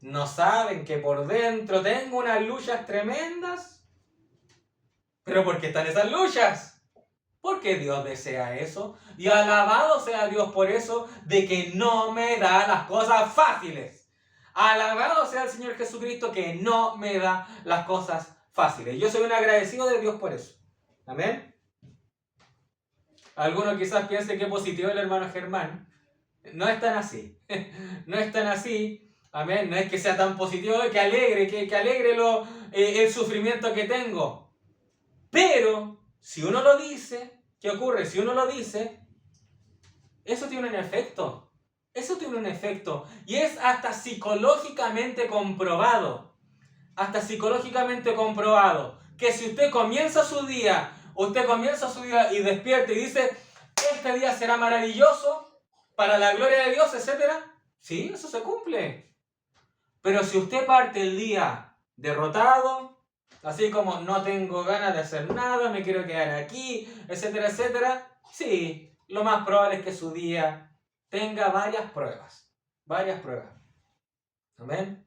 ¿No saben que por dentro tengo unas luchas tremendas? ¿Pero por qué están esas luchas? Porque Dios desea eso. Y alabado sea Dios por eso, de que no me da las cosas fáciles. Alabado sea el Señor Jesucristo que no me da las cosas fáciles. Yo soy un agradecido de Dios por eso. Amén. Algunos quizás piensen que positivo el hermano Germán. No es tan así. No es tan así. Amén. No es que sea tan positivo, que alegre el sufrimiento que tengo. Pero, si uno lo dice, ¿qué ocurre? Si uno lo dice, eso tiene un efecto. Eso tiene un efecto y es hasta psicológicamente comprobado. Hasta psicológicamente comprobado que si usted comienza su día y despierta y dice, este día será maravilloso para la gloria de Dios, etc. Sí, eso se cumple. Pero si usted parte el día derrotado, así como no tengo ganas de hacer nada, me quiero quedar aquí, etcétera, etcétera, sí, lo más probable es que su día tenga varias pruebas. Varias pruebas. Amén.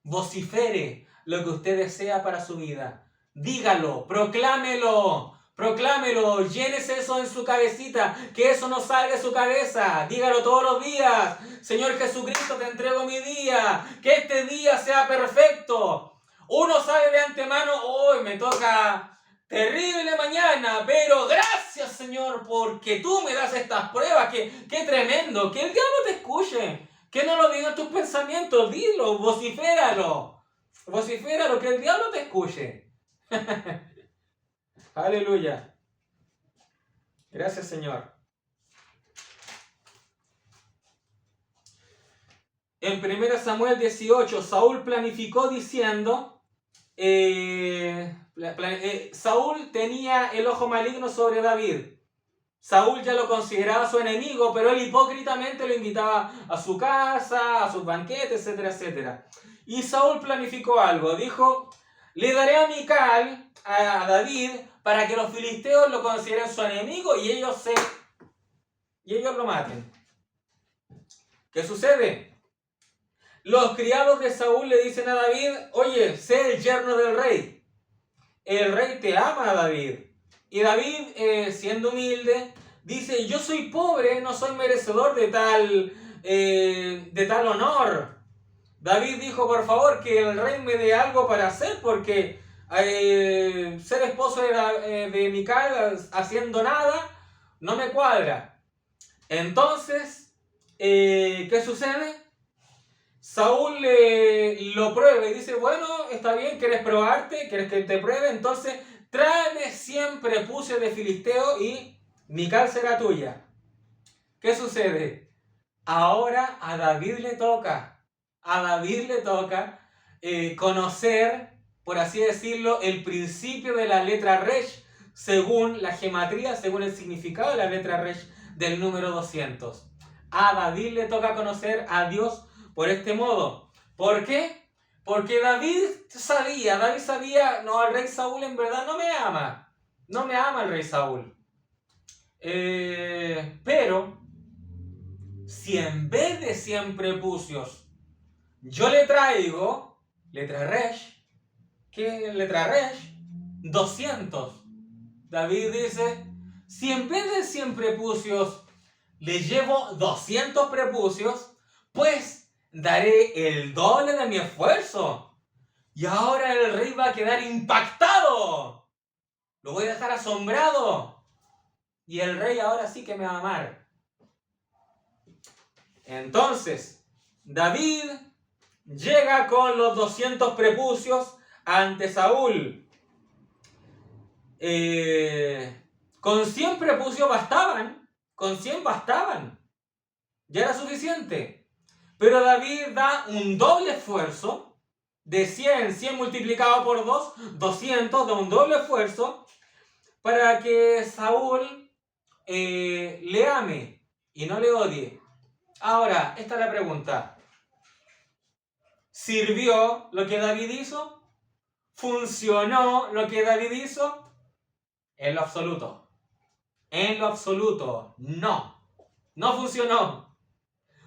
Vocifere lo que usted desea para su vida. Dígalo, proclámelo, proclámelo, llénese eso en su cabecita, que eso no salga de su cabeza. Dígalo todos los días. Señor Jesucristo, te entrego mi día, que este día sea perfecto. Uno sabe de antemano, hoy me toca terrible mañana, pero gracias, Señor, porque tú me das estas pruebas. Qué tremendo, que el diablo te escuche. Que no lo digan tus pensamientos, dilo, vociféralo. Vociféralo, que el diablo te escuche. Aleluya. Gracias, Señor. En 1 Samuel 18, Saúl planificó diciendo, Saúl tenía el ojo maligno sobre David. Saúl ya lo consideraba su enemigo, pero él hipócritamente lo invitaba a su casa, a sus banquetes, etcétera, etcétera. Y Saúl planificó algo. Dijo, le daré a Mical, a David, para que los filisteos lo consideren su enemigo y ellos lo maten. ¿Qué sucede? Los criados de Saúl le dicen a David, oye, sé el yerno del rey. El rey te ama a David. Y David, siendo humilde, dice, yo soy pobre, no soy merecedor de tal honor. David dijo, por favor, que el rey me dé algo para hacer, porque ser esposo de Mical haciendo nada, no me cuadra. Entonces, ¿qué sucede? Saúl lo prueba y dice, bueno, está bien, ¿quieres probarte? ¿Quieres que te pruebe? Entonces, tráeme 100 prepucios de filisteo y Mical será tuya. ¿Qué sucede? Ahora a David le toca conocer, por así decirlo, el principio de la letra Resh, según la gematría, según el significado de la letra Resh del número 200. A David le toca conocer a Dios por este modo. ¿Por qué? Porque David sabía, no, el rey Saúl en verdad no me ama el rey Saúl. Pero, si en vez de 100 prepucios, yo le traigo, letra Resh, ¿qué letra Resh? 200. David dice, si en vez de 100 prepucios, le llevo 200 prepucios, pues daré el doble de mi esfuerzo. Y ahora el rey va a quedar impactado. Lo voy a dejar asombrado. Y el rey ahora sí que me va a amar. Entonces, David llega con los 200 prepucios ante Saúl. Con 100 prepucios bastaban. Con 100 bastaban. Ya era suficiente. Pero David da un doble esfuerzo. De 100 multiplicado por 2, 200, da un doble esfuerzo para que Saúl le ame y no le odie. Ahora, esta es la pregunta. ¿Sirvió lo que David hizo? ¿Funcionó lo que David hizo? En lo absoluto. En lo absoluto, no. No funcionó.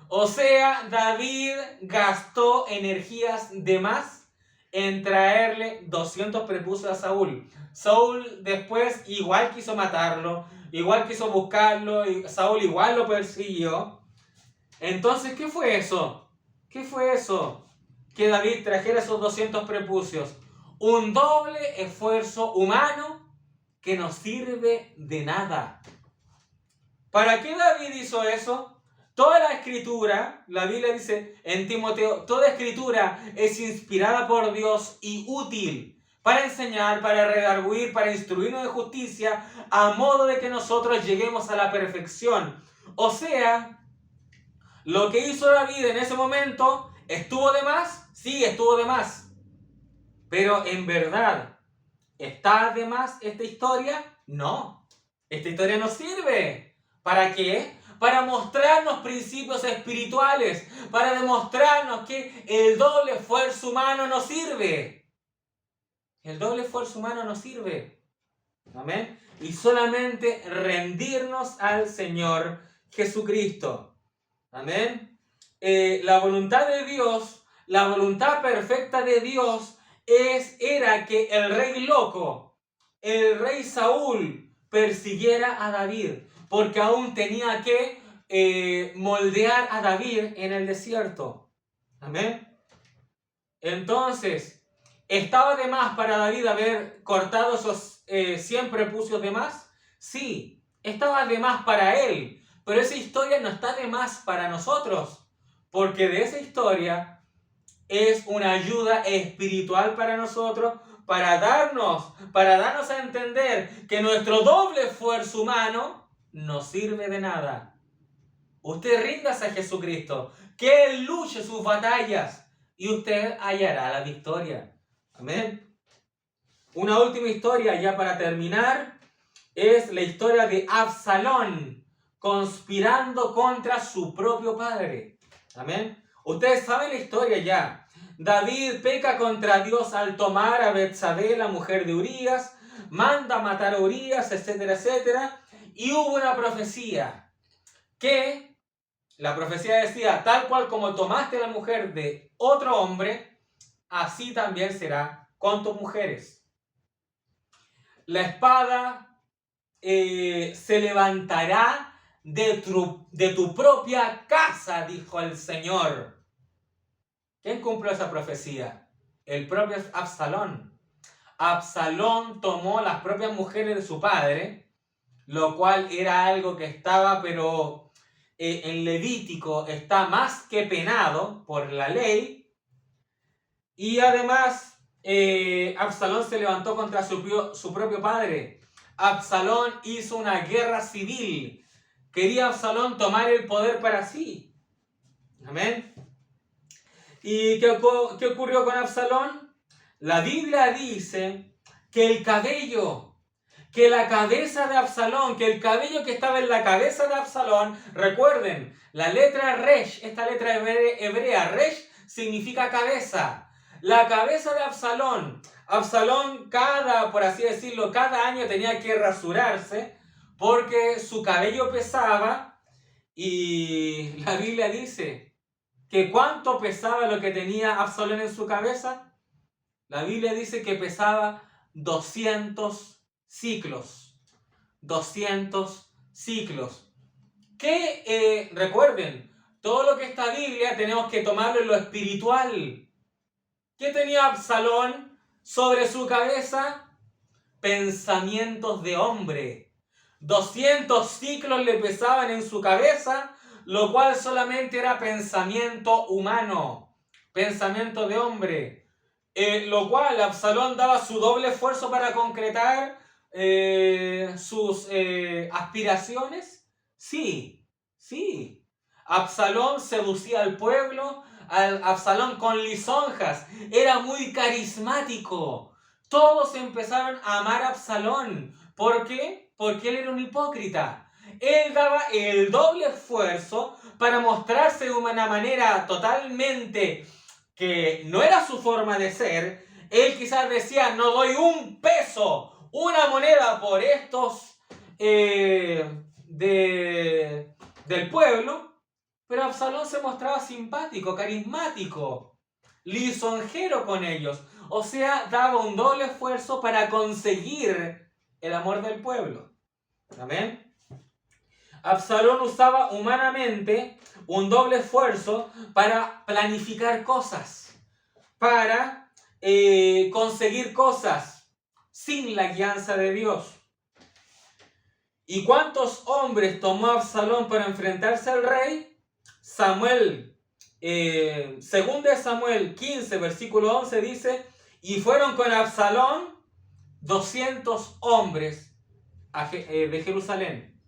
O sea, David gastó energías de más en traerle 200 prepucios a Saúl. Saúl después igual quiso matarlo, igual quiso buscarlo, y Saúl igual lo persiguió. Entonces, ¿qué fue eso? ¿Qué fue eso? Que David trajera esos 200 prepucios. Un doble esfuerzo humano que no sirve de nada. ¿Para qué David hizo eso? Toda la escritura, la Biblia dice en Timoteo, toda escritura es inspirada por Dios y útil para enseñar, para redarguir, para instruirnos de justicia, a modo de que nosotros lleguemos a la perfección. O sea, lo que hizo David en ese momento, ¿estuvo de más? Sí, estuvo de más. Pero en verdad, ¿está de más esta historia? No. Esta historia nos sirve. ¿Para qué? Para mostrarnos principios espirituales, para demostrarnos que el doble esfuerzo humano no sirve. El doble esfuerzo humano no sirve. Amén. Y solamente rendirnos al Señor Jesucristo. Amén. La voluntad de Dios, la voluntad perfecta de Dios era que el rey loco, el rey Saúl, persiguiera a David, porque aún tenía que moldear a David en el desierto. Amén. Entonces, ¿estaba de más para David haber cortado esos 100 prepucios de más? Sí, estaba de más para él, pero esa historia no está de más para nosotros, porque de esa historia es una ayuda espiritual para nosotros, para darnos a entender que nuestro doble esfuerzo humano no sirve de nada. Usted ríndase a Jesucristo, que Él luche sus batallas y usted hallará la victoria. Amén. Una última historia ya para terminar es la historia de Absalón conspirando contra su propio padre. Amén. Ustedes saben la historia ya. David peca contra Dios al tomar a Betsabé, la mujer de Urías, manda a matar a Urías, etcétera, etcétera. Y hubo una profecía que la profecía decía, tal cual como tomaste la mujer de otro hombre, así también será con tus mujeres. La espada se levantará de tu propia casa, dijo el Señor. ¿Quién cumplió esa profecía? El propio Absalón. Absalón tomó las propias mujeres de su padre, lo cual era algo que estaba, pero en Levítico está más que penado por la ley. Y además, Absalón se levantó contra su propio padre. Absalón hizo una guerra civil. Quería Absalón tomar el poder para sí. Amén. ¿Y qué ocurrió con Absalón? La Biblia dice que el cabello, que la cabeza de Absalón, que el cabello que estaba en la cabeza de Absalón, recuerden, la letra Resh, esta letra hebrea, Resh, significa cabeza. La cabeza de Absalón, por así decirlo, cada año tenía que rasurarse porque su cabello pesaba y la Biblia dice que ¿cuánto pesaba lo que tenía Absalón en su cabeza? La Biblia dice que pesaba 200 ciclos. 200 ciclos. Que recuerden, todo lo que está Biblia tenemos que tomarlo en lo espiritual. ¿Qué tenía Absalón sobre su cabeza? Pensamientos de hombre. 200 ciclos le pesaban en su cabeza, lo cual solamente era pensamiento humano, pensamiento de hombre. Lo cual Absalón daba su doble esfuerzo para concretar sus aspiraciones. Sí, sí. Absalón seducía al pueblo, Absalón con lisonjas, era muy carismático. Todos empezaron a amar a Absalón. ¿Por qué? Porque él era un hipócrita. Él daba el doble esfuerzo para mostrarse de una manera totalmente que no era su forma de ser. Él quizás decía, no doy un peso, una moneda por estos del pueblo. Pero Absalón se mostraba simpático, carismático, lisonjero con ellos. O sea, daba un doble esfuerzo para conseguir el amor del pueblo. Amén. Absalón usaba humanamente un doble esfuerzo para planificar cosas, para conseguir cosas sin la guianza de Dios. ¿Y cuántos hombres tomó Absalón para enfrentarse al rey? Samuel, 2 Samuel 15, versículo 11 dice, y fueron con Absalón 200 hombres de Jerusalén.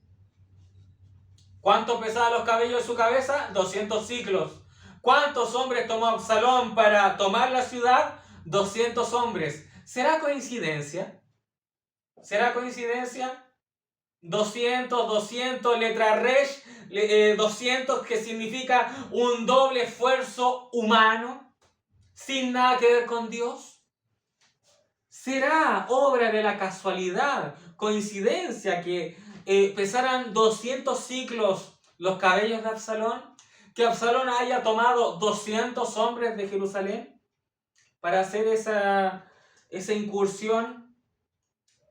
¿Cuánto pesaban los cabellos de su cabeza? 200 ciclos. ¿Cuántos hombres tomó Absalón para tomar la ciudad? 200 hombres. ¿Será coincidencia? ¿Será coincidencia? 200, letra resh, 200 que significa un doble esfuerzo humano, sin nada que ver con Dios. ¿Será obra de la casualidad, coincidencia que pesaran 200 ciclos los cabellos de Absalón? ¿Que Absalón haya tomado 200 hombres de Jerusalén para hacer esa incursión?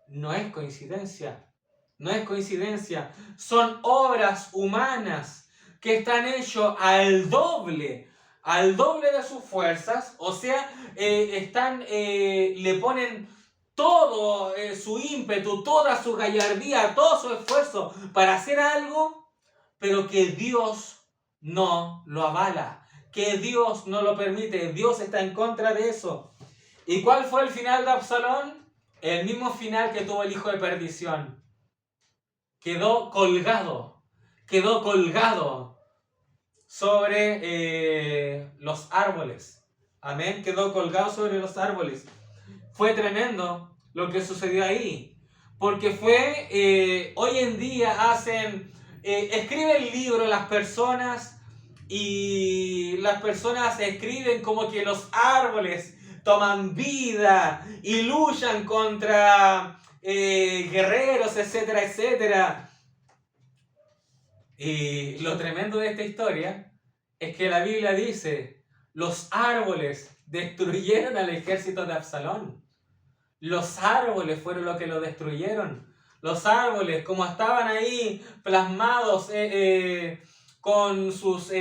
No es coincidencia. No es coincidencia, son obras humanas que están hechas al doble de sus fuerzas, o sea, le ponen todo su ímpetu, toda su gallardía, todo su esfuerzo para hacer algo, pero que Dios no lo avala, que Dios no lo permite, Dios está en contra de eso. ¿Y cuál fue el final de Absalón? El mismo final que tuvo el hijo de perdición. Quedó colgado sobre los árboles. Amén, quedó colgado sobre los árboles. Fue tremendo lo que sucedió ahí, porque hoy en día escriben libros las personas, y las personas escriben como que los árboles toman vida y luchan contra guerreros, etcétera, etcétera. Y lo tremendo de esta historia es que la Biblia dice: los árboles destruyeron al ejército de Absalón. Los árboles fueron los que lo destruyeron. Los árboles, como estaban ahí plasmados con sus,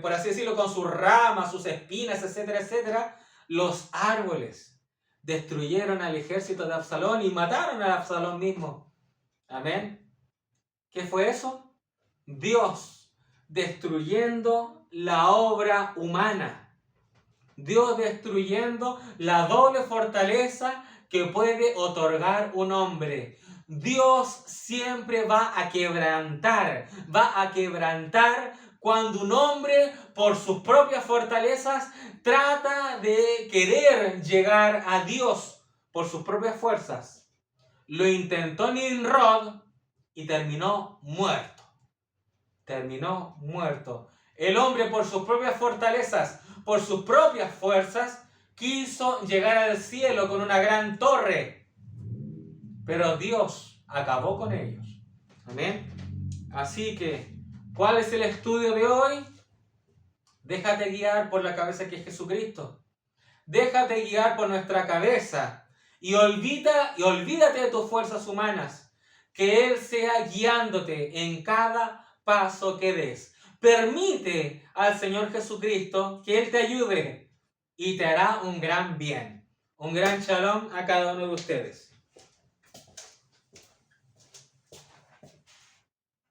por así decirlo, con sus ramas, sus espinas, etcétera, etcétera, los árboles destruyeron al ejército de Absalón y mataron a Absalón mismo. Amén. ¿Qué fue eso? Dios destruyendo la obra humana. Dios destruyendo la doble fortaleza que puede otorgar un hombre. Dios siempre va a quebrantar cuando un hombre, por sus propias fortalezas, trata de querer llegar a Dios por sus propias fuerzas. Lo intentó Nimrod y terminó muerto. El hombre, por sus propias fortalezas, por sus propias fuerzas, quiso llegar al cielo con una gran torre, pero Dios acabó con ellos. Amén. Así que, ¿cuál es el estudio de hoy? Déjate guiar por la cabeza que es Jesucristo. Déjate guiar por nuestra cabeza y olvídate de tus fuerzas humanas. Que Él sea guiándote en cada paso que des. Permite al Señor Jesucristo que Él te ayude y te hará un gran bien. Un gran shalom a cada uno de ustedes.